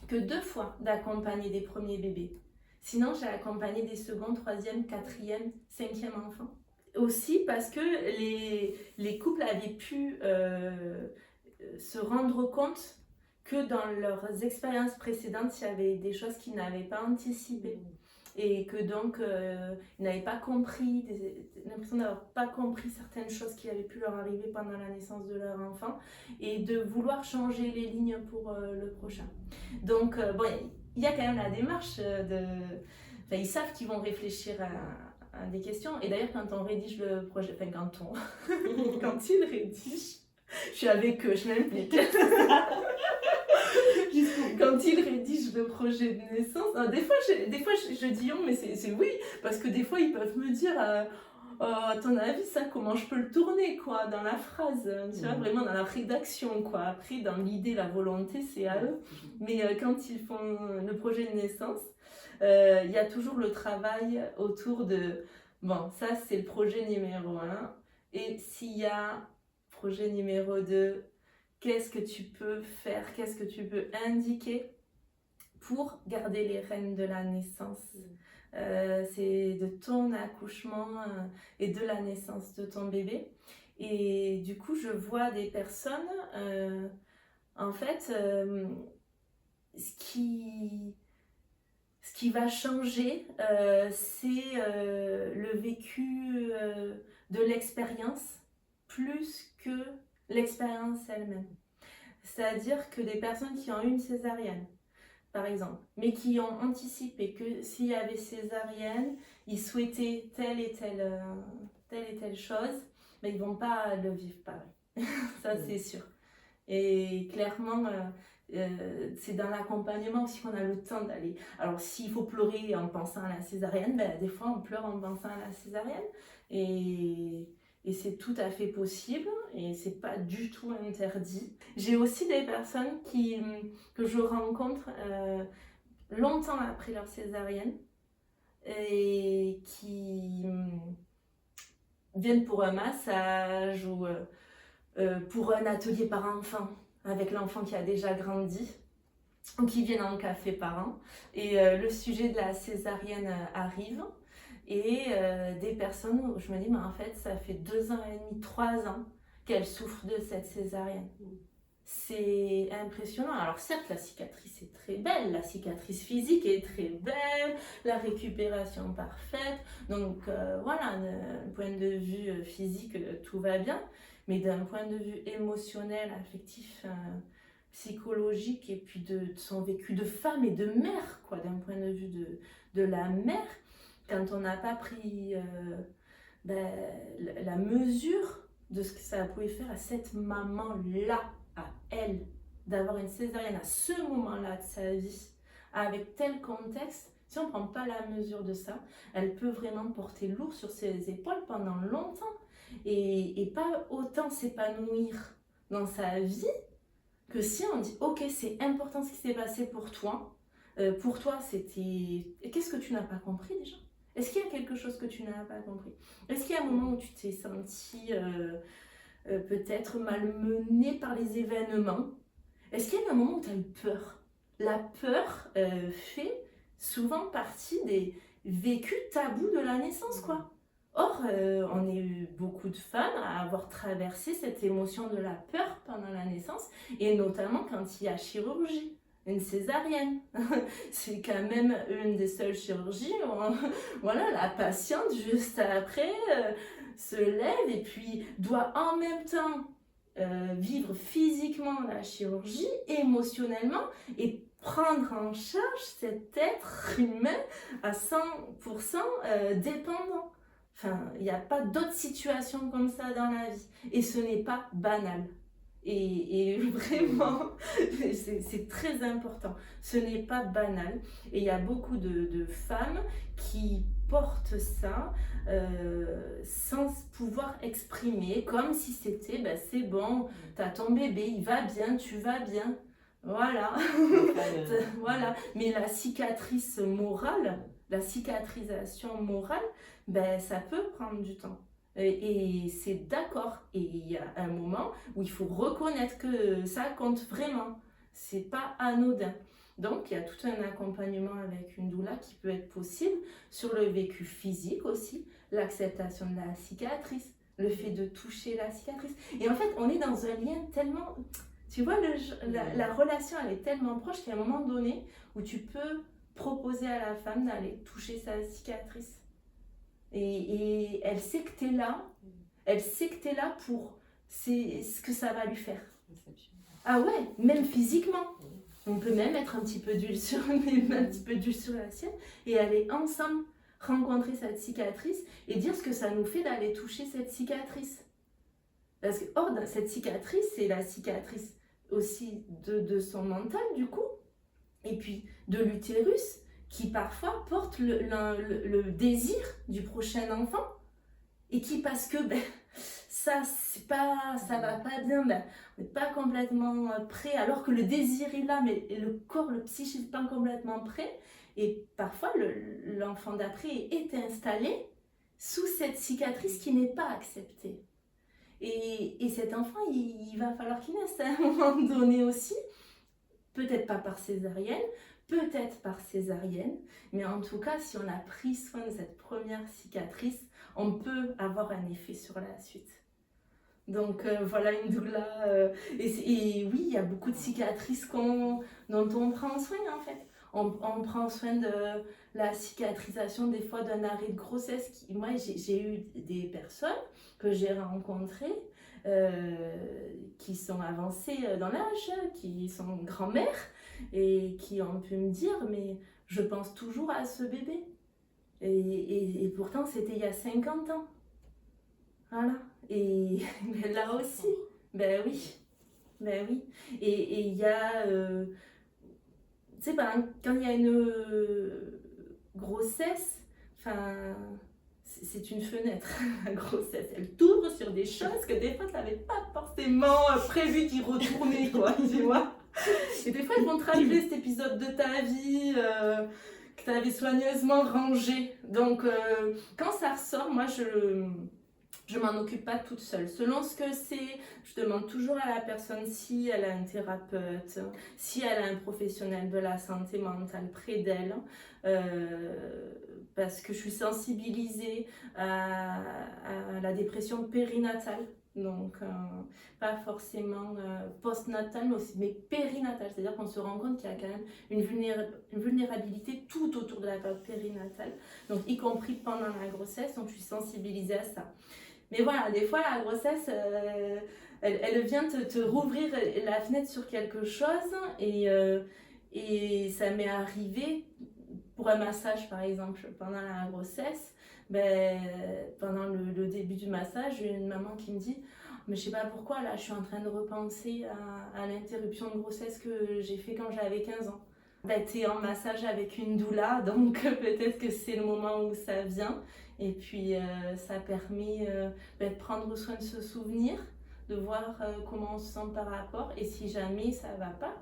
que 2 fois d'accompagner des premiers bébés. Sinon, j'ai accompagné des secondes, 3e, 4e, 5e enfants. Aussi parce que les couples avaient pu se rendre compte que dans leurs expériences précédentes, il y avait des choses qu'ils n'avaient pas anticipées. Et que donc, ils n'avaient pas compris, l'impression d'avoir pas compris certaines choses qui avaient pu leur arriver pendant la naissance de leur enfant. Et de vouloir changer les lignes pour le prochain. Donc, bon, il y a quand même la démarche Enfin, ils savent qu'ils vont réfléchir à des questions. Et d'ailleurs, quand on rédige le projet, enfin, quand ils rédigent, je suis avec eux, je m'implique. Quand ils rédigent le projet de naissance, des fois je dis on, mais c'est oui, parce que des fois ils peuvent me dire à ton avis, ça, comment je peux le tourner, quoi, dans la phrase, tu vois, vraiment dans la rédaction, quoi. Après, dans l'idée, la volonté, c'est à eux. Mais quand ils font le projet de naissance, il y a toujours le travail autour de, bon, ça, c'est le projet numéro 1. Et s'il y a projet numéro 2, qu'est-ce que tu peux faire, qu'est-ce que tu peux indiquer pour garder les rênes de la naissance. C'est de ton accouchement et de la naissance de ton bébé. Et du coup, je vois des personnes, en fait, ce qui va changer, c'est le vécu de l'expérience plus que l'expérience elle-même. C'est-à-dire que des personnes qui ont eu une césarienne, par exemple, mais qui ont anticipé que s'il y avait césarienne, ils souhaitaient telle et telle chose, mais ils ne vont pas le vivre pareil. Ça, c'est sûr. Et clairement, c'est dans l'accompagnement aussi qu'on a le temps d'aller. Alors, s'il faut pleurer en pensant à la césarienne, ben, des fois, on pleure en pensant à la césarienne. Et c'est tout à fait possible et c'est pas du tout interdit. J'ai aussi des personnes que je rencontre longtemps après leur césarienne et qui viennent pour un massage ou pour un atelier par enfant avec l'enfant qui a déjà grandi ou qui viennent en café parent et le sujet de la césarienne arrive. Et des personnes où je me dis, mais en fait, ça fait 2 ans et demi, 3 ans qu'elles souffrent de cette césarienne. C'est impressionnant. Alors certes, la cicatrice est très belle, la cicatrice physique est très belle, la récupération parfaite. Donc voilà, d'un point de vue physique, tout va bien. Mais d'un point de vue émotionnel, affectif, psychologique, et puis de son vécu de femme et de mère, quoi, d'un point de vue de la mère, quand on n'a pas pris la mesure de ce que ça pouvait faire à cette maman-là, à elle, d'avoir une césarienne à ce moment-là de sa vie, avec tel contexte, si on ne prend pas la mesure de ça, elle peut vraiment porter lourd sur ses épaules pendant longtemps et pas autant s'épanouir dans sa vie que si on dit ok, c'est important ce qui s'est passé pour toi. Pour toi, c'était... Qu'est-ce que tu n'as pas compris déjà? Est-ce qu'il y a quelque chose que tu n'as pas compris? Est-ce qu'il y a un moment où tu t'es senti peut-être malmené par les événements? Est-ce qu'il y a un moment où tu as eu peur? La peur fait souvent partie des vécus tabous de la naissance, quoi. Or, on est eu beaucoup de femmes à avoir traversé cette émotion de la peur pendant la naissance, et notamment quand il y a chirurgie. Une césarienne, c'est quand même une des seules chirurgies où voilà, la patiente juste après se lève et puis doit en même temps vivre physiquement la chirurgie, émotionnellement, et prendre en charge cet être humain à 100% dépendant. Enfin, il n'y a pas d'autre situation comme ça dans la vie et ce n'est pas banal. Et vraiment, c'est très important. Ce n'est pas banal. Et il y a beaucoup de femmes qui portent ça sans pouvoir exprimer, comme si c'était, ben, c'est bon, t'as ton bébé, il va bien, tu vas bien. Voilà. Voilà. Mais la cicatrice morale, la cicatrisation morale, ben, ça peut prendre du temps. Et c'est d'accord. Et il y a un moment où il faut reconnaître que ça compte vraiment. C'est pas anodin. Donc, il y a tout un accompagnement avec une doula qui peut être possible sur le vécu physique aussi, l'acceptation de la cicatrice, le fait de toucher la cicatrice. Et en fait, on est dans un lien tellement... Tu vois, la relation, elle est tellement proche qu'à un moment donné où tu peux proposer à la femme d'aller toucher sa cicatrice. Et elle sait que tu es là, elle sait que tu es là pour ce que ça va lui faire. Ah ouais, même physiquement. On peut même mettre un petit peu d'huile sur la sienne et aller ensemble rencontrer cette cicatrice et dire ce que ça nous fait d'aller toucher cette cicatrice. Parce que hors de cette cicatrice, c'est la cicatrice aussi de son mental du coup, et puis de l'utérus, qui parfois porte le désir du prochain enfant. et qui, parce que ça va pas bien, on n'est pas complètement prêt, alors que le désir est là, mais le corps, le psychisme n'est pas complètement prêt. Et parfois, l'enfant d'après est installé sous cette cicatrice qui n'est pas acceptée. Et cet enfant, il va falloir qu'il naisse à un moment donné aussi, peut-être pas par césarienne, peut-être par césarienne, mais en tout cas, si on a pris soin de cette première cicatrice, on peut avoir un effet sur la suite. Donc voilà une doula. Et oui, il y a beaucoup de cicatrices dont on prend soin en fait. On prend soin de la cicatrisation des fois d'un arrêt de grossesse. Moi, j'ai eu des personnes que j'ai rencontrées qui sont avancées dans l'âge, qui sont grand-mères et qui ont pu me dire « mais je pense toujours à ce bébé ». Et pourtant, c'était il y a 50 ans. Voilà. Et là aussi, oui. Et il y a... tu sais, quand il y a une grossesse, c'est une fenêtre, la grossesse. Elle t'ouvre sur des choses que des fois, tu n'avais pas forcément prévu d'y retourner, quoi, tu vois. Et des fois, ils vont te rappeler cet épisode de ta vie que tu avais soigneusement rangé. Donc, quand ça ressort, moi, je m'en occupe pas toute seule. Selon ce que c'est, je demande toujours à la personne si elle a un thérapeute, si elle a un professionnel de la santé mentale près d'elle, parce que je suis sensibilisée à la dépression périnatale. Donc, pas forcément postnatale, mais périnatale. C'est-à-dire qu'on se rend compte qu'il y a quand même une vulnérabilité tout autour de la période périnatale, donc y compris pendant la grossesse. Donc, je suis sensibilisée à ça. Mais voilà, des fois, la grossesse, elle vient te rouvrir la fenêtre sur quelque chose et ça m'est arrivé pour un massage, par exemple, pendant la grossesse. Pendant le début du massage, j'ai une maman qui me dit « mais je sais pas pourquoi, là, je suis en train de repenser à l'interruption de grossesse que j'ai fait quand j'avais 15 ans. » T'es en massage avec une doula, donc peut-être que c'est le moment où ça vient. Et puis ça permet de prendre soin de ce souvenir, de voir comment on se sent par rapport. Et si jamais ça ne va pas,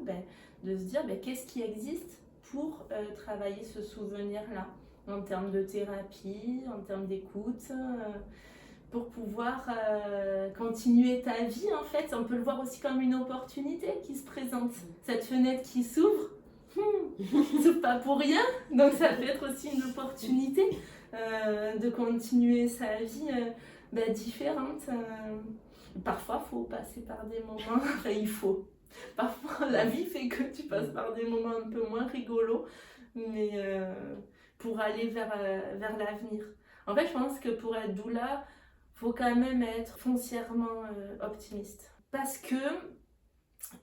de se dire qu'est-ce qui existe pour travailler ce souvenir-là, en termes de thérapie, en termes d'écoute, pour pouvoir continuer ta vie en fait. On peut le voir aussi comme une opportunité qui se présente, cette fenêtre qui s'ouvre. C'est pas pour rien, donc ça peut être aussi une opportunité de continuer sa vie différente. Parfois, il faut passer par des moments, parfois la vie fait que tu passes par des moments un peu moins rigolos, mais pour aller vers l'avenir. En fait, je pense que pour être doula, il faut quand même être foncièrement optimiste. Parce que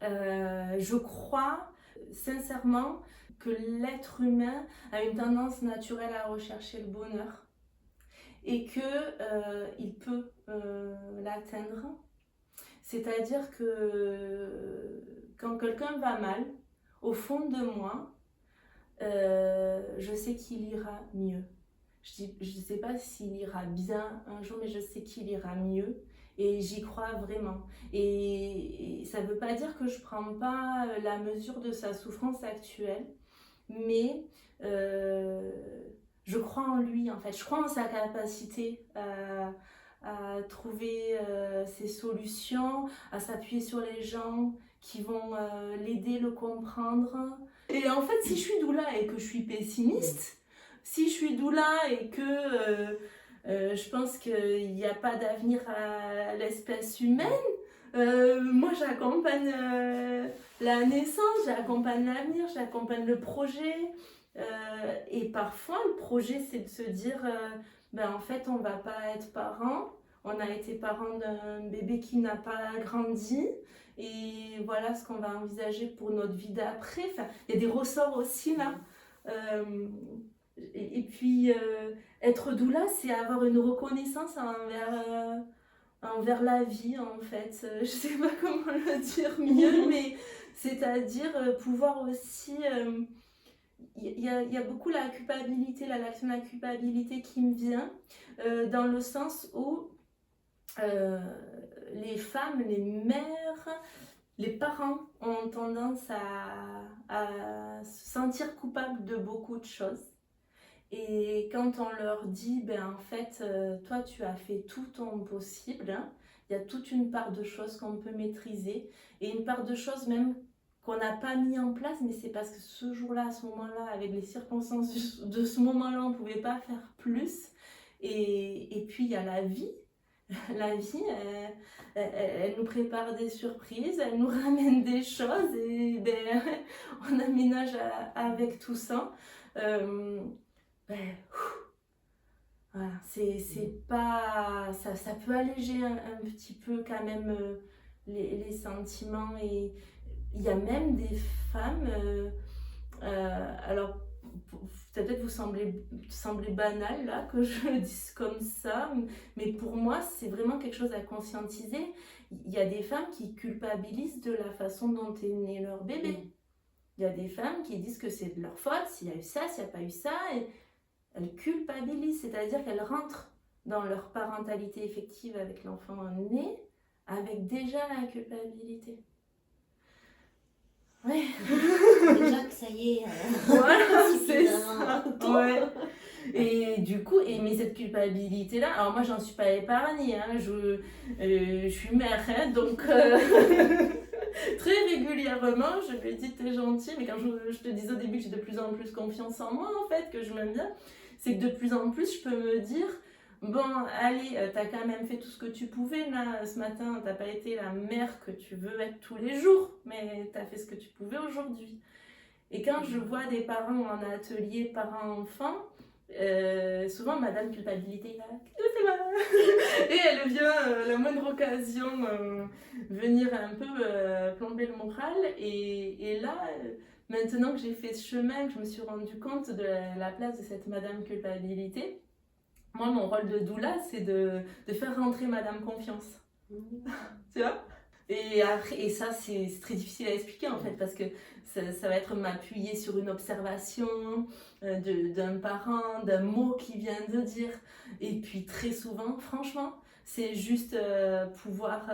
je crois sincèrement que l'être humain a une tendance naturelle à rechercher le bonheur et qu'il peut l'atteindre. C'est-à-dire que quand quelqu'un va mal, au fond de moi, je sais qu'il ira mieux. Je ne sais pas s'il ira bien un jour, mais je sais qu'il ira mieux. Et j'y crois vraiment. Et ça ne veut pas dire que je ne prends pas la mesure de sa souffrance actuelle, mais je crois en lui, en fait. Je crois en sa capacité à trouver ses solutions, à s'appuyer sur les gens qui vont l'aider, le comprendre. Et en fait, si je suis doula et que je suis pessimiste, si je suis doula et que... je pense qu'il n'y a pas d'avenir à l'espèce humaine. Moi, j'accompagne la naissance, j'accompagne l'avenir, j'accompagne le projet. Et parfois, le projet, c'est de se dire, en fait, on ne va pas être parent. On a été parent d'un bébé qui n'a pas grandi. Et voilà ce qu'on va envisager pour notre vie d'après. Enfin, il y a des ressorts aussi là. Et puis, être doula, c'est avoir une reconnaissance envers la vie, en fait. Je ne sais pas comment le dire mieux, mais c'est-à-dire pouvoir aussi... Il il y a beaucoup la culpabilité, l'action de la culpabilité qui me vient, dans le sens où les femmes, les mères, les parents ont tendance à se sentir coupables de beaucoup de choses. Et quand on leur dit, ben en fait, toi tu as fait tout ton possible, hein, il y a toute une part de choses qu'on peut maîtriser et une part de choses même qu'on n'a pas mis en place, mais c'est parce que ce jour-là, à ce moment-là, avec les circonstances de ce moment-là, on ne pouvait pas faire plus. Et puis il y a la vie. La vie, elle nous prépare des surprises, elle nous ramène des choses et ben, on aménage avec tout ça. Ben, voilà, c'est pas ça peut alléger un petit peu quand même les sentiments et il y a même des femmes alors peut-être vous semblez banal là que je le dise comme ça, mais pour moi c'est vraiment quelque chose à conscientiser. Il y a des femmes qui culpabilisent de la façon dont est né leur bébé. Il y a des femmes qui disent que c'est de leur faute s'il y a eu ça, s'il n'y a pas eu ça, et elles culpabilisent, c'est-à-dire qu'elles rentrent dans leur parentalité effective avec l'enfant né, avec déjà la culpabilité. Ouais. Déjà que ça y est. Voilà, c'est ça. Ouais. Et du coup, mais cette culpabilité-là, alors moi j'en suis pas épargnée, hein, je suis mère, hein, donc très régulièrement je lui dis t'es gentille, mais quand je te disais au début que j'ai de plus en plus confiance en moi en fait, que je m'aime bien, c'est que de plus en plus je peux me dire bon allez, t'as quand même fait tout ce que tu pouvais là ce matin, t'as pas été la mère que tu veux être tous les jours, mais t'as fait ce que tu pouvais aujourd'hui. Et quand je vois des parents en atelier parents-enfants, souvent madame culpabilité là, c'est moi. Et elle vient la moindre occasion venir un peu plomber le moral et là maintenant que j'ai fait ce chemin, que je me suis rendu compte de la place de cette madame culpabilité, moi mon rôle de doula c'est de faire rentrer madame confiance. Tu vois? Et ça, c'est très difficile à expliquer en fait, parce que ça va être m'appuyer sur une observation d'un parent, d'un mot qu'il vient de dire. Et puis très souvent, franchement, c'est juste pouvoir...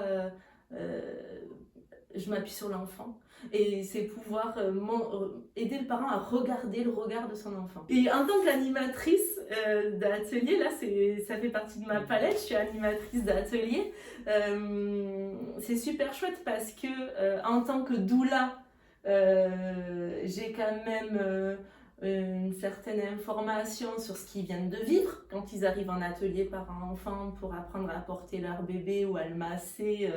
je m'appuie sur l'enfant. Et c'est pouvoir aider le parent à regarder le regard de son enfant. Et en tant qu'animatrice d'atelier, là ça fait partie de ma palette, je suis animatrice d'atelier. C'est super chouette parce que en tant que doula, j'ai quand même une certaine information sur ce qu'ils viennent de vivre quand ils arrivent en atelier parent-enfant pour apprendre à porter leur bébé ou à le masser.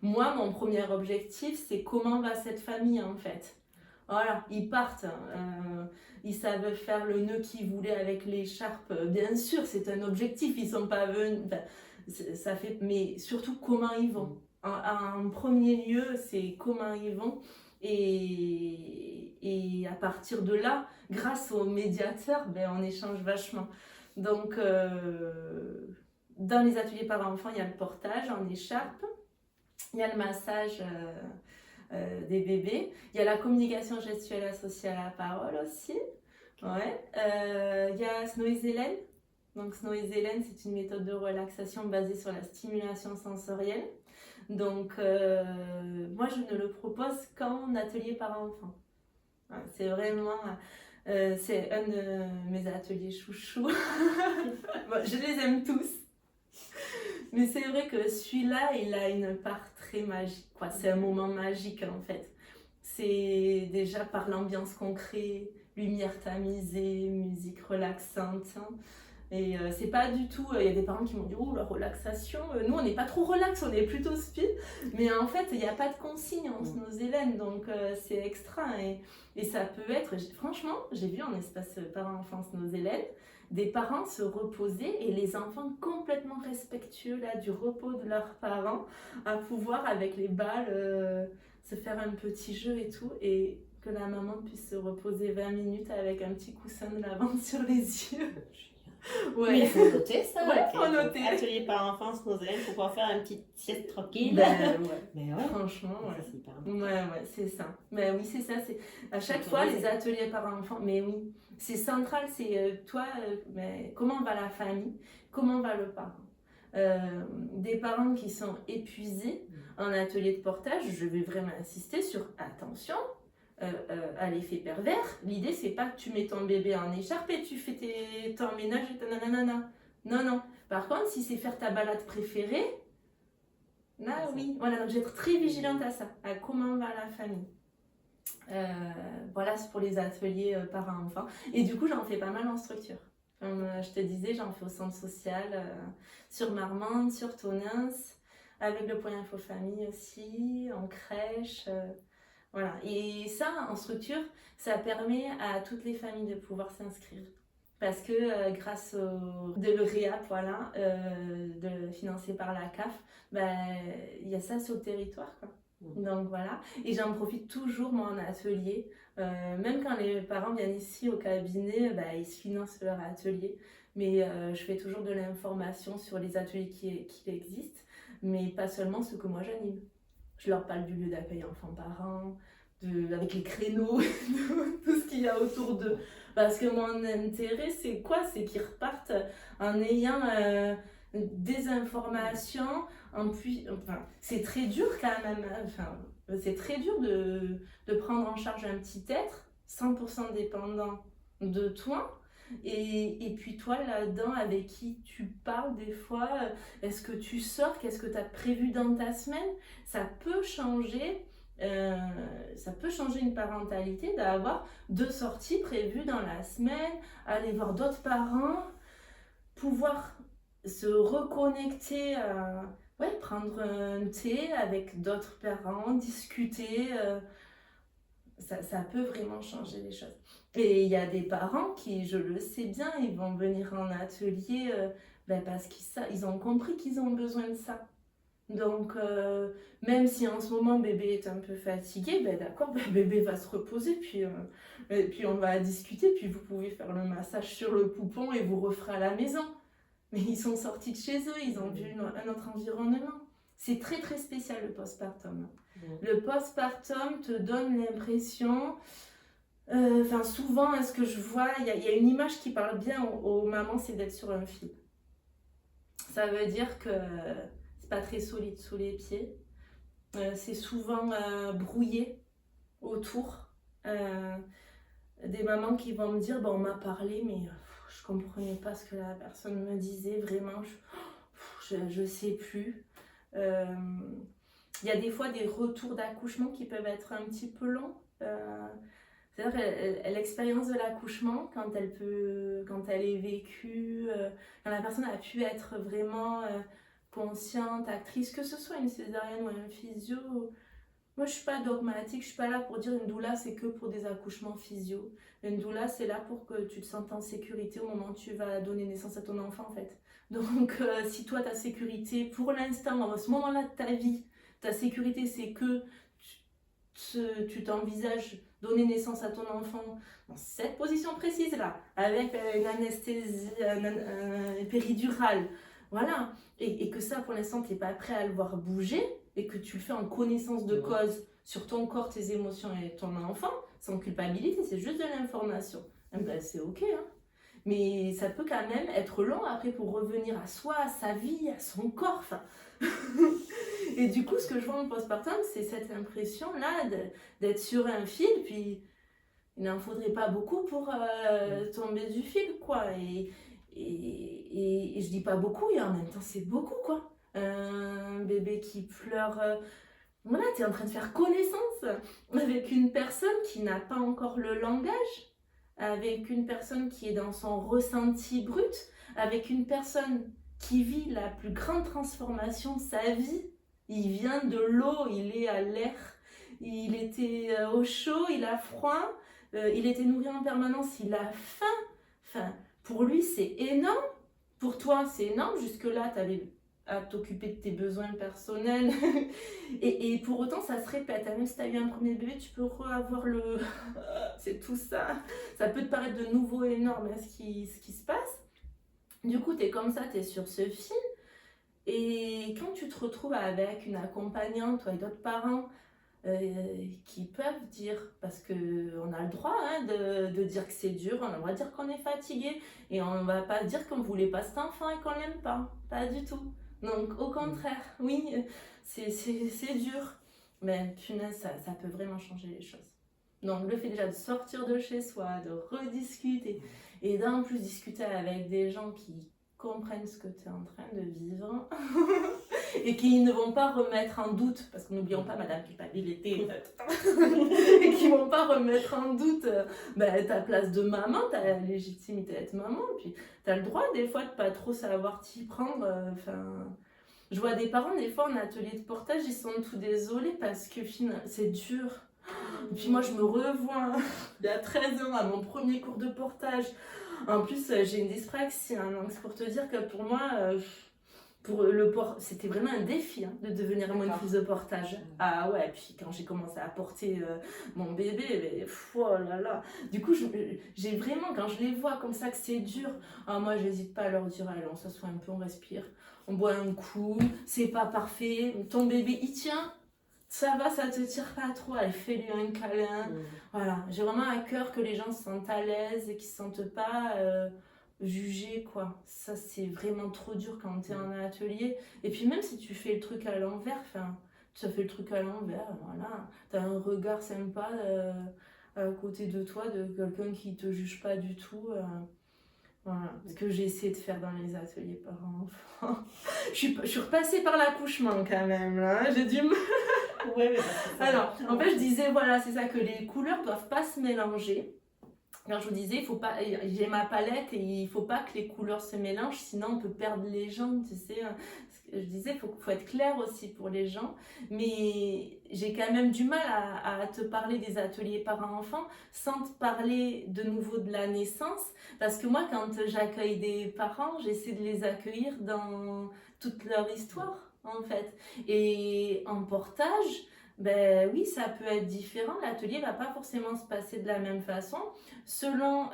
Moi, mon premier objectif, c'est comment va cette famille en fait. Voilà, ils partent, ils savent faire le nœud qu'ils voulaient avec l'écharpe. Bien sûr, c'est un objectif, ils sont pas venus. Ça fait, mais surtout comment ils vont. En premier lieu, c'est comment ils vont. Et à partir de là, grâce aux médiateurs, ben, on échange vachement. Donc, dans les ateliers parents-enfants, il y a le portage en écharpe. Il y a le massage des bébés. Il y a la communication gestuelle associée à la parole aussi. Ouais. Il y a Snow et Hélène. Donc Snow et Hélène, c'est une méthode de relaxation basée sur la stimulation sensorielle. Donc moi, je ne le propose qu'en atelier parent-enfant. Ouais, c'est vraiment... c'est un de mes ateliers chouchou. Bon, je les aime tous. Mais c'est vrai que celui-là, il a une part très magique, quoi. C'est un moment magique en fait. C'est déjà par l'ambiance qu'on crée, lumière tamisée, musique relaxante. Hein. Et c'est pas du tout. Il y a des parents qui m'ont dit oh la relaxation. Nous on n'est pas trop relax, on est plutôt speed. Mais en fait il n'y a pas de consigne en Snow Hélène, donc c'est extra. Et ça peut être. Franchement, j'ai vu en espace parents-enfants Snow Hélène des parents se reposer et les enfants complètement respectueux là, du repos de leurs parents à pouvoir avec les balles se faire un petit jeu et tout et que la maman puisse se reposer 20 minutes avec un petit coussin de lavande sur les yeux. Oui, il faut noter ça. Ouais, Ok. faut noter. Atelier par enfant, nos élèves pour pouvoir faire une petite sieste tranquille. Ben, ouais. Mais ouais, Franchement, ça, ouais. c'est hyper important. Ouais, c'est ça. Mais oui, c'est ça. C'est à chaque Faut fois autoriser. les ateliers par enfant. Mais oui, c'est central. C'est toi, mais comment va la famille? Comment va le parent? Des parents qui sont épuisés en atelier de portage, je vais vraiment insister sur attention à l'effet pervers. L'idée, c'est pas que tu mets ton bébé en écharpe et tu fais ton ménage et ta nanana. Non, non. Par contre, si c'est faire ta balade préférée, là oui. Voilà, donc je vais être très vigilante à ça, à comment va la famille. Voilà, c'est pour les ateliers parents-enfants. Et du coup, j'en fais pas mal en structure. Comme je te disais, j'en fais au centre social, sur Marmande, sur Tonins, avec le point info famille aussi, en crèche. Voilà. Et ça, en structure, ça permet à toutes les familles de pouvoir s'inscrire. Parce que grâce de l'EREAP, voilà, financé par la CAF, il y a ça sur le territoire, quoi. Donc voilà, et j'en profite toujours moi en atelier, même quand les parents viennent ici au cabinet, ils se financent leur atelier, mais je fais toujours de l'information sur les ateliers qui existent, mais pas seulement ceux que moi j'anime. Je leur parle du lieu d'accueil enfants-parents, avec les créneaux, tout ce qu'il y a autour d'eux. Parce que mon intérêt, c'est quoi? C'est qu'ils repartent en ayant des informations. Enfin, c'est très dur quand même. Enfin, c'est très dur de prendre en charge un petit être 100% dépendant de toi. Et puis toi là-dedans, avec qui tu parles des fois, est-ce que tu sors? Qu'est-ce que tu as prévu dans ta semaine? Ça peut changer une parentalité d'avoir 2 sorties prévues dans la semaine, aller voir d'autres parents, pouvoir se reconnecter, prendre un thé avec d'autres parents, discuter. Ça peut vraiment changer les choses. Et il y a des parents qui, je le sais bien, ils vont venir en atelier parce qu'ils ont compris qu'ils ont besoin de ça. Donc, même si en ce moment bébé est un peu fatigué, d'accord, bébé va se reposer, et puis on va discuter, puis vous pouvez faire le massage sur le poupon et vous referez à la maison. Mais ils sont sortis de chez eux, ils ont vu un autre environnement. C'est très très spécial le postpartum. Le postpartum te donne l'impression, souvent, ce que je vois, il y a une image qui parle bien aux mamans, c'est d'être sur un fil. Ça veut dire que c'est pas très solide sous les pieds. C'est souvent brouillé autour. Des mamans qui vont me dire, on m'a parlé, mais je comprenais pas ce que la personne me disait, vraiment, je sais plus. Il y a des fois des retours d'accouchement qui peuvent être un petit peu longs. C'est-à-dire l'expérience de l'accouchement, quand elle est vécue, quand la personne a pu être vraiment consciente, actrice, que ce soit une césarienne ou un physio. Moi, je suis pas dogmatique, je suis pas là pour dire une doula c'est que pour des accouchements physio. Une doula c'est là pour que tu te sentes en sécurité au moment où tu vas donner naissance à ton enfant en fait. Donc si toi ta sécurité pour l'instant, à ce moment-là de ta vie, ta sécurité c'est que tu t'envisages donner naissance à ton enfant dans cette position précise là, avec une anesthésie péridurale, voilà, et que ça pour l'instant tu n'es pas prêt à le voir bouger, et que tu le fais en connaissance de cause sur ton corps, tes émotions et ton enfant, sans culpabilité, c'est juste de l'information. C'est ok, hein. Mais ça peut quand même être long après pour revenir à soi, à sa vie, à son corps. Et du coup, ce que je vois en postpartum, c'est cette impression-là d'être sur un fil, puis il n'en faudrait pas beaucoup pour tomber du fil, quoi. Et je dis pas beaucoup, et en même temps, c'est beaucoup, quoi. Un bébé qui pleure, voilà, tu es en train de faire connaissance avec une personne qui n'a pas encore le langage, avec une personne qui est dans son ressenti brut, avec une personne qui vit la plus grande transformation de sa vie. Il vient de l'eau, il est à l'air, il était au chaud, il a froid, il était nourri en permanence, il a faim. Enfin, pour lui, c'est énorme. Pour toi, c'est énorme. Jusque-là, tu avais à t'occuper de tes besoins personnels. et pour autant, ça se répète. Même si tu as eu un premier bébé, tu peux avoir le... c'est tout ça. Ça peut te paraître de nouveau énorme ce qui se passe. Du coup, tu es comme ça, tu es sur ce fil. Et quand tu te retrouves avec une accompagnante ou avec d'autres parents qui peuvent dire, parce qu'on a le droit de dire que c'est dur, on a le droit de dire qu'on est fatigué, et on ne va pas dire qu'on ne voulait pas cet enfant et qu'on ne l'aime pas du tout. Donc au contraire, oui, c'est dur, mais punaise, ça peut vraiment changer les choses. Donc le fait déjà de sortir de chez soi, de rediscuter, et d'en plus discuter avec des gens qui comprennent ce que tu es en train de vivre et qui ne vont pas remettre en doute, parce que n'oublions pas madame culpabilité, et qui vont pas remettre en doute ta place de maman, ta légitimité d'être maman, puis tu as le droit des fois de pas trop savoir t'y prendre. Je vois des parents des fois en atelier de portage, ils sont tout désolés parce que c'est dur. Et puis moi je me revois il y a 13 ans à mon premier cours de portage. En plus, j'ai une dyspraxie, donc c'est pour te dire que pour moi, c'était vraiment un défi de devenir monitrice de portage. Ah ouais, puis quand j'ai commencé à porter mon bébé, oh là là. Du coup, j'ai vraiment, quand je les vois comme ça, que c'est dur, moi, j'hésite pas à leur dire, allez, on s'assoit un peu, on respire, on boit un coup, c'est pas parfait, ton bébé, il tient. Ça va, ça te tire pas trop, allez, fais-lui un câlin. Voilà, j'ai vraiment à cœur que les gens se sentent à l'aise et qu'ils se sentent pas jugés, quoi. Ça, c'est vraiment trop dur quand t'es en atelier. Et puis même si tu fais le truc à l'envers, tu fais le truc à l'envers, voilà. T'as un regard sympa à côté de toi, de quelqu'un qui te juge pas du tout. Voilà, ce que j'ai essayé de faire dans les ateliers parents-enfants. Je suis repassée par l'accouchement quand même, là. J'ai dû me... Ouais, mais alors, en fait, je disais, voilà, c'est ça, que les couleurs doivent pas se mélanger. Alors, je vous disais, il faut pas, j'ai ma palette et il faut pas que les couleurs se mélangent, sinon on peut perdre les gens, tu sais. Je disais, il faut être clair aussi pour les gens. Mais j'ai quand même du mal à te parler des ateliers parents-enfants sans te parler de nouveau de la naissance. Parce que moi, quand j'accueille des parents, j'essaie de les accueillir dans toute leur histoire, en fait. Et en portage, ben oui, ça peut être différent. L'atelier va pas forcément se passer de la même façon selon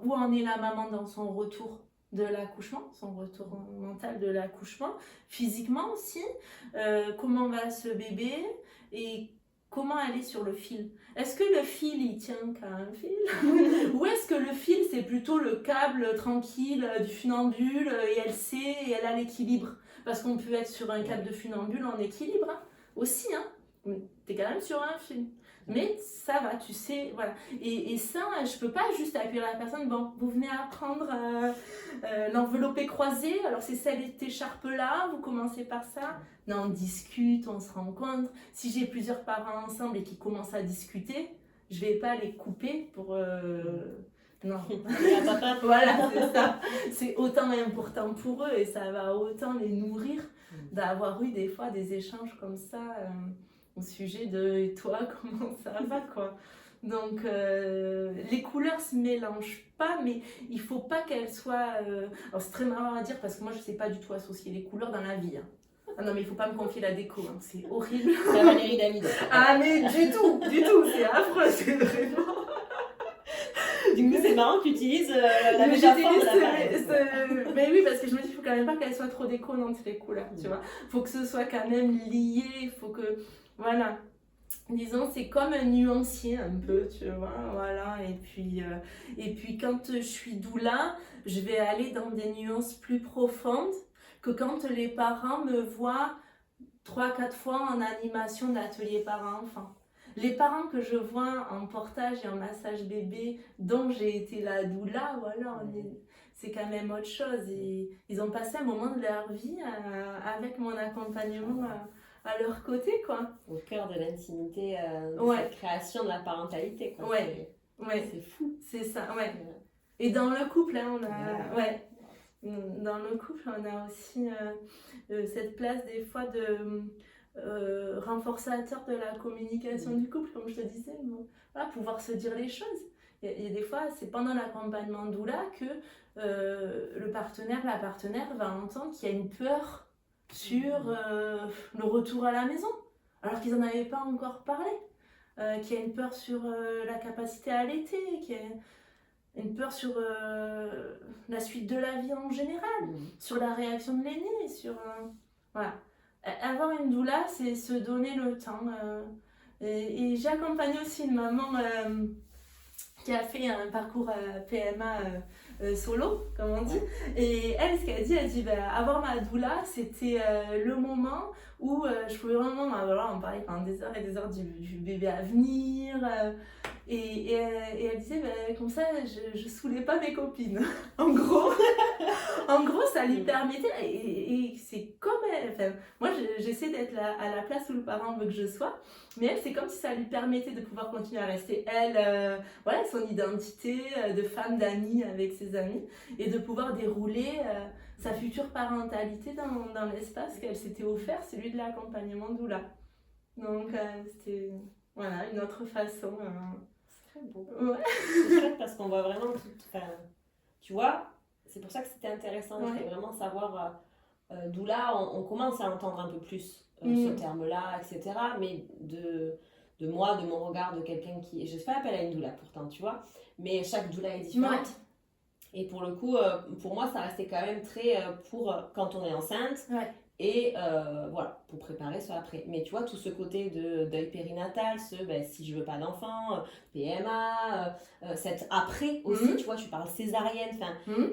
où en est la maman dans son retour de l'accouchement, son retour mental de l'accouchement, physiquement aussi, comment va ce bébé et comment elle est sur le fil. Est-ce que le fil il tient qu'à un fil ou est-ce que le fil c'est plutôt le câble tranquille du funambule et elle sait et elle a l'équilibre? Parce qu'on peut être sur un câble de funambule en équilibre aussi, t'es quand même sur un fil. Mais ça va, tu sais, voilà. Et ça, je peux pas juste appuyer la personne, bon, vous venez apprendre l'enveloppé croisé, alors c'est cette écharpe-là, vous commencez par ça. Non, on discute, on se rencontre. Si j'ai plusieurs parents ensemble et qui commencent à discuter, je vais pas les couper pour... Non, voilà, c'est ça. C'est autant important pour eux et ça va autant les nourrir d'avoir eu des fois des échanges comme ça au sujet de et toi, comment ça va, quoi. Donc, les couleurs se mélangent pas, mais il faut pas qu'elles soient... Alors, c'est très marrant à dire parce que moi, je sais pas du tout associer les couleurs dans la vie. Ah non, mais il faut pas me confier la déco, c'est horrible. La Valérie Damido. Ah, mais du tout, c'est affreux, c'est vraiment... Du coup, c'est marrant que tu utilises la métaphore de la palette. Mais oui, parce que je me dis, il faut quand même pas qu'elle soit trop déconnante, les couleurs, tu vois. Il faut que ce soit quand même lié, il faut que... Voilà. Disons, c'est comme un nuancier un peu, tu vois, voilà. Et puis quand je suis doula, je vais aller dans des nuances plus profondes que quand les parents me voient 3-4 fois en animation d'atelier parents-enfants. Les parents que je vois en portage et en massage bébé, dont j'ai été la doula, voilà, c'est quand même autre chose. Et ils ont passé un moment de leur vie avec mon accompagnement à leur côté, quoi. Au cœur de l'intimité, de cette création de la parentalité, quoi. Ouais. C'est fou. C'est ça, ouais. Et dans le couple, dans le couple, on a aussi cette place des fois de... renforçateur de la communication du couple, comme je te disais, voilà, pouvoir se dire les choses. Il y a des fois, c'est pendant l'accompagnement doula que le partenaire, la partenaire va entendre qu'il y a une peur sur le retour à la maison, alors qu'ils n'en avaient pas encore parlé, qu'il y a une peur sur la capacité à allaiter, une peur sur la suite de la vie en général, sur la réaction de l'aîné, voilà. Avoir une doula, c'est se donner le temps. Et j'ai accompagné aussi une maman qui a fait un parcours PMA solo, comme on dit. Et elle, ce qu'elle dit, avoir ma doula, c'était le moment où je pouvais vraiment en parler pendant des heures et des heures du bébé à venir. Et elle disait, comme ça, je saoulais pas mes copines. En gros, ça lui permettait, et c'est comme elle. Enfin, moi, j'essaie d'être à la place où le parent veut que je sois, mais elle, c'est comme si ça lui permettait de pouvoir continuer à rester elle, voilà, son identité de femme, d'amie avec ses amis, et de pouvoir dérouler sa future parentalité dans l'espace qu'elle s'était offert, celui de l'accompagnement doula. Donc, c'était voilà, une autre façon. C'est très beau. Ouais. C'est chouette parce qu'on voit vraiment tout. Enfin, tu vois, c'est pour ça que c'était intéressant. Je voulais vraiment savoir d'où là, on commence à entendre un peu plus ce terme-là, etc. Mais de moi, de mon regard, de quelqu'un qui. Je fais appel à une doula pourtant, tu vois. Mais chaque doula est différente. Ouais. Et pour le coup, pour moi, ça restait quand même très pour quand on est enceinte. Ouais. Et voilà, pour préparer ça après. Mais tu vois, tout ce côté de deuil périnatal, si je veux pas d'enfant, PMA, cet après aussi, tu vois, tu parles césarienne,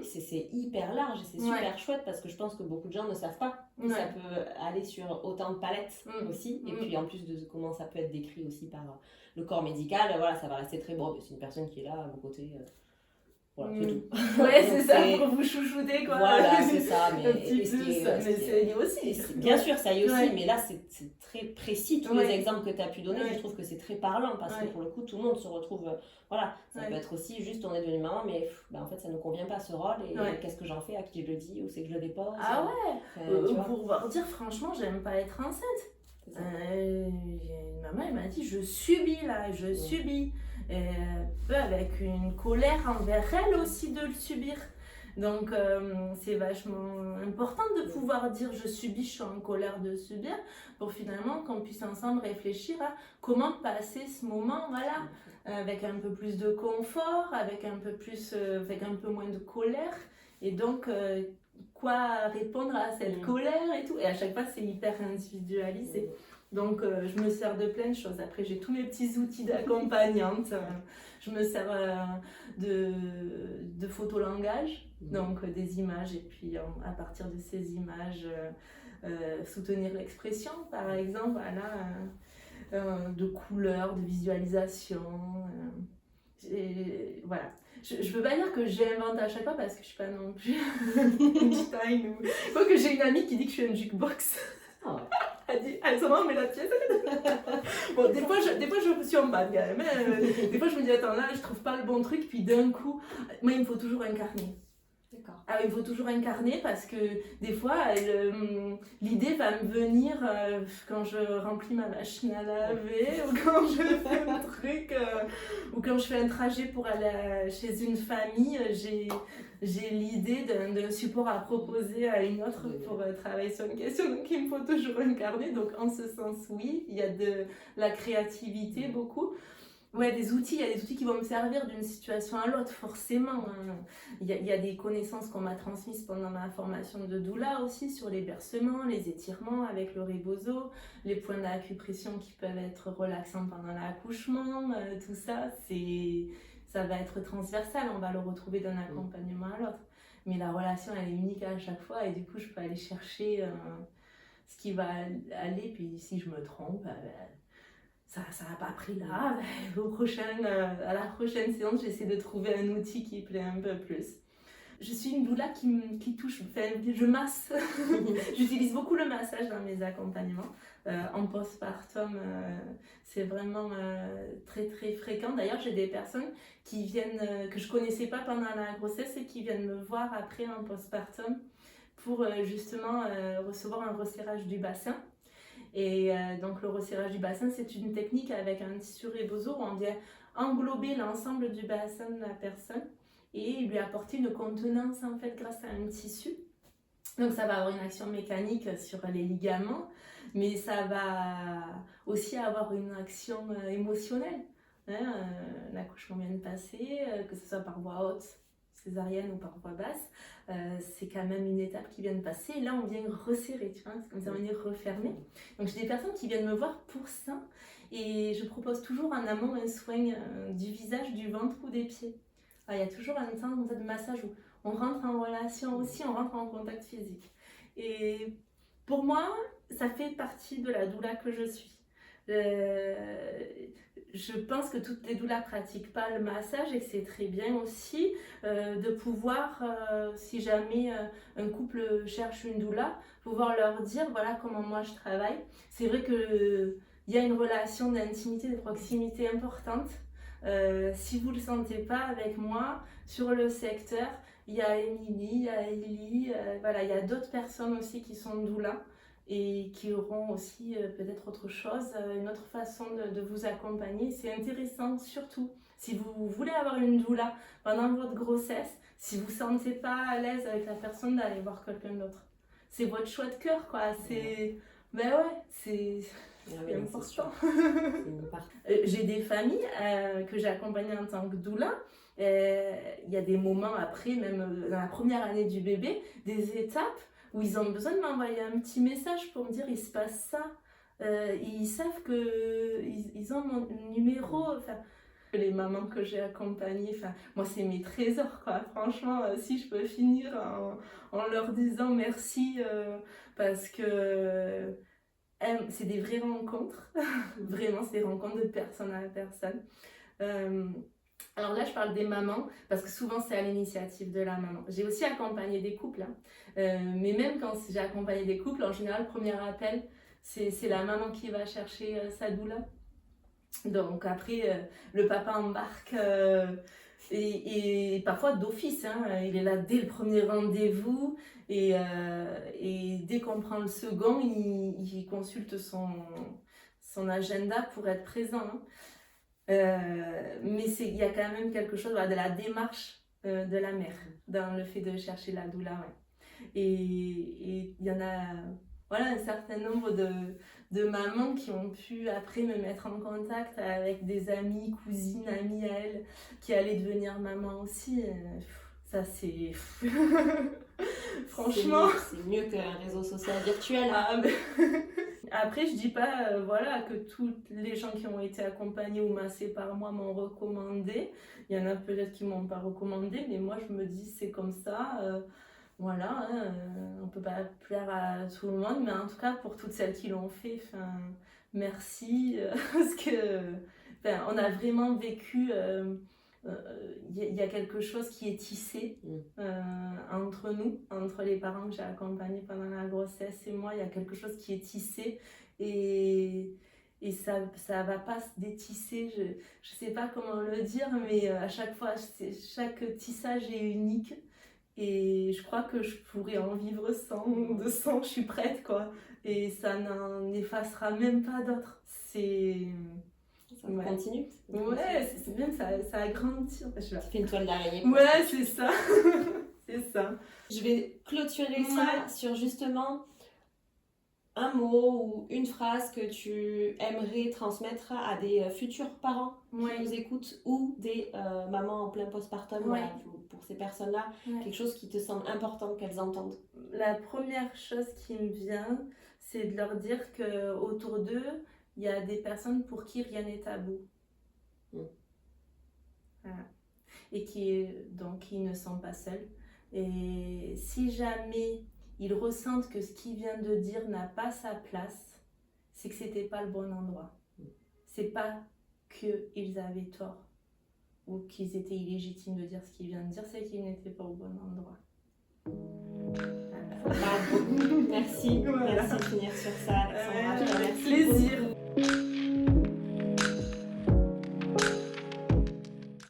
c'est hyper large et c'est super chouette parce que je pense que beaucoup de gens ne savent pas que ça peut aller sur autant de palettes aussi. Et puis en plus de comment ça peut être décrit aussi par le corps médical, voilà, ça va rester très bon. C'est une personne qui est là à vos côtés. Voilà, c'est tout. Ouais, c'est ça, pour vous chouchouter, quoi. Voilà, c'est ça. Mais un petit peu, mais ça y est aussi. Bien sûr, ça y est aussi, mais là, c'est très précis. Tous les exemples que tu as pu donner, je trouve que c'est très parlant parce que pour le coup, tout le monde se retrouve. Voilà, ça peut être aussi juste on est devenu maman, mais en fait, ça ne nous convient pas ce rôle. Et qu'est-ce que j'en fais, à qui je le dis, où c'est que je le dépose. Ah ouais, pour pouvoir dire, franchement, j'aime pas être enceinte. Une maman, elle m'a dit, je subis là, je subis. Avec une colère envers elle aussi de le subir. Donc c'est vachement important de pouvoir dire je subis, je suis en colère de subir, pour finalement qu'on puisse ensemble réfléchir à comment passer ce moment, voilà, avec un peu plus de confort, avec un peu moins de colère, et donc quoi répondre à cette colère et tout. Et à chaque fois c'est hyper individualisé. Donc, je me sers de plein de choses. Après, j'ai tous mes petits outils d'accompagnante. Je me sers de photolangage, donc des images. Et puis, à partir de ces images, soutenir l'expression, par exemple, voilà, de couleurs, de visualisation. Voilà. Je ne veux pas dire que j'invente à chaque fois parce que je ne suis pas non plus Einstein. Il faut que j'ai une amie qui dit que je suis un jukebox. Oh. Elle dit, elle s'en met la pièce. Bon, des fois je suis en bas quand même. Des fois je me dis, attends, là je trouve pas le bon truc, puis d'un coup, moi il me faut toujours incarner. D'accord. Alors, il faut toujours incarner parce que des fois, l'idée va me venir quand je remplis ma machine à laver ou quand je fais un truc ou quand je fais un trajet pour aller chez une famille. J'ai l'idée d'un support à proposer à une autre pour travailler sur une question. Donc, il me faut toujours incarner. Donc, en ce sens, oui, il y a de la créativité beaucoup. Ouais, il y a des outils qui vont me servir d'une situation à l'autre, forcément. Il y a des connaissances qu'on m'a transmises pendant ma formation de doula aussi sur les bercements, les étirements avec le rebozo, les points d'acupression qui peuvent être relaxants pendant l'accouchement, tout ça, ça va être transversal, on va le retrouver d'un accompagnement à l'autre. Mais la relation, elle est unique à chaque fois et du coup, je peux aller chercher ce qui va aller, puis si je me trompe, ça n'a pas pris là, à la prochaine séance, j'essaie de trouver un outil qui plaît un peu plus. Je suis une doula qui touche, je masse. J'utilise beaucoup le massage dans mes accompagnements. En postpartum, c'est vraiment très très fréquent. D'ailleurs, j'ai des personnes qui viennent, que je ne connaissais pas pendant la grossesse et qui viennent me voir après en postpartum pour justement recevoir un resserrage du bassin. Et donc le resserrage du bassin, c'est une technique avec un tissu rebozo où on vient englober l'ensemble du bassin de la personne et lui apporter une contenance en fait grâce à un tissu. Donc ça va avoir une action mécanique sur les ligaments, mais ça va aussi avoir une action émotionnelle. l'accouchement vient de passer, que ce soit par voie haute, césarienne ou par voie basse, c'est quand même une étape qui vient de passer. Et là, on vient resserrer, tu vois, c'est comme ça, on est refermé. Donc, j'ai des personnes qui viennent me voir pour ça. Et je propose toujours en amont un soin du visage, du ventre ou des pieds. Alors, il y a toujours un temps comme ça, de massage où on rentre en relation aussi, on rentre en contact physique. Et pour moi, ça fait partie de la doula que je suis. Je pense que toutes les doulas pratiquent pas le massage et que c'est très bien aussi de pouvoir, si jamais un couple cherche une doula, pouvoir leur dire voilà comment moi je travaille. C'est vrai que il y a une relation d'intimité, de proximité importante. Si vous ne le sentez pas avec moi, sur le secteur, il y a Émilie, il y a Ellie, voilà, il y a d'autres personnes aussi qui sont doulas et qui auront aussi peut-être autre chose, une autre façon de vous accompagner. C'est intéressant, surtout si vous voulez avoir une doula pendant votre grossesse, si vous ne vous sentez pas à l'aise avec la personne, d'aller voir quelqu'un d'autre. C'est votre choix de cœur, quoi. C'est... Ben ouais, c'est important. J'ai des familles que j'ai accompagnées en tant que doula. Il y a des moments après, même dans la première année du bébé, des étapes où ils ont besoin de m'envoyer un petit message pour me dire il se passe ça. Ils savent qu'ils ont mon numéro. Enfin, les mamans que j'ai accompagnées, enfin, moi c'est mes trésors, quoi. Franchement, si je peux finir en leur disant merci parce que c'est des vraies rencontres. Vraiment, c'est des rencontres de personne à personne. Alors là, je parle des mamans parce que souvent c'est à l'initiative de la maman. J'ai aussi accompagné des couples, hein. Mais même quand j'ai accompagné des couples, en général, le premier appel, c'est la maman qui va chercher sa doula. Donc après, le papa embarque et parfois d'office, hein, il est là dès le premier rendez-vous et dès qu'on prend le second, il consulte son agenda pour être présent, hein. Mais il y a quand même quelque chose, voilà, de la démarche de la mère dans le fait de chercher la doula, ouais. Et il y en a voilà, un certain nombre de mamans qui ont pu après me mettre en contact avec des amis, cousines, amies à elles qui allaient devenir maman aussi. Ça c'est... Franchement... C'est mieux qu'un réseau social virtuel. Ah, mais... Après, je dis pas voilà, que toutes les gens qui ont été accompagnés ou massés par moi m'ont recommandé. Il y en a peut-être qui m'ont pas recommandé, mais moi je me dis c'est comme ça. Voilà, hein, on peut pas plaire à tout le monde, mais en tout cas pour toutes celles qui l'ont fait, merci. Parce que on a vraiment vécu... Il y a quelque chose qui est tissé entre nous, entre les parents que j'ai accompagnés pendant la grossesse et moi. Il y a quelque chose qui est tissé et ça va pas se détisser. Je sais pas comment le dire, mais à chaque fois, chaque tissage est unique et je crois que je pourrais en vivre sans, de sans. Je suis prête, quoi, et ça n'en effacera même pas d'autres. Ça continue. Ouais, c'est bien, ça agrandit. Tu fais une toile d'araignée. Ouais, c'est ça. C'est ça. Je vais clôturer ça sur justement un mot ou une phrase que tu aimerais transmettre à des futurs parents qui nous écoutent ou des mamans en plein postpartum, voilà, pour ces personnes-là, quelque chose qui te semble important qu'elles entendent. La première chose qui me vient, c'est de leur dire qu'autour d'eux, il y a des personnes pour qui rien n'est tabou. Voilà. Et qui ne sont pas seuls. Et si jamais ils ressentent que ce qu'ils viennent de dire n'a pas sa place, c'est que c'était pas le bon endroit. C'est pas qu'ils avaient tort ou qu'ils étaient illégitimes de dire ce qu'ils viennent de dire, c'est qu'ils n'étaient pas au bon endroit. Voilà. Merci. Merci de finir sur ça, Alexandra. Plaisir.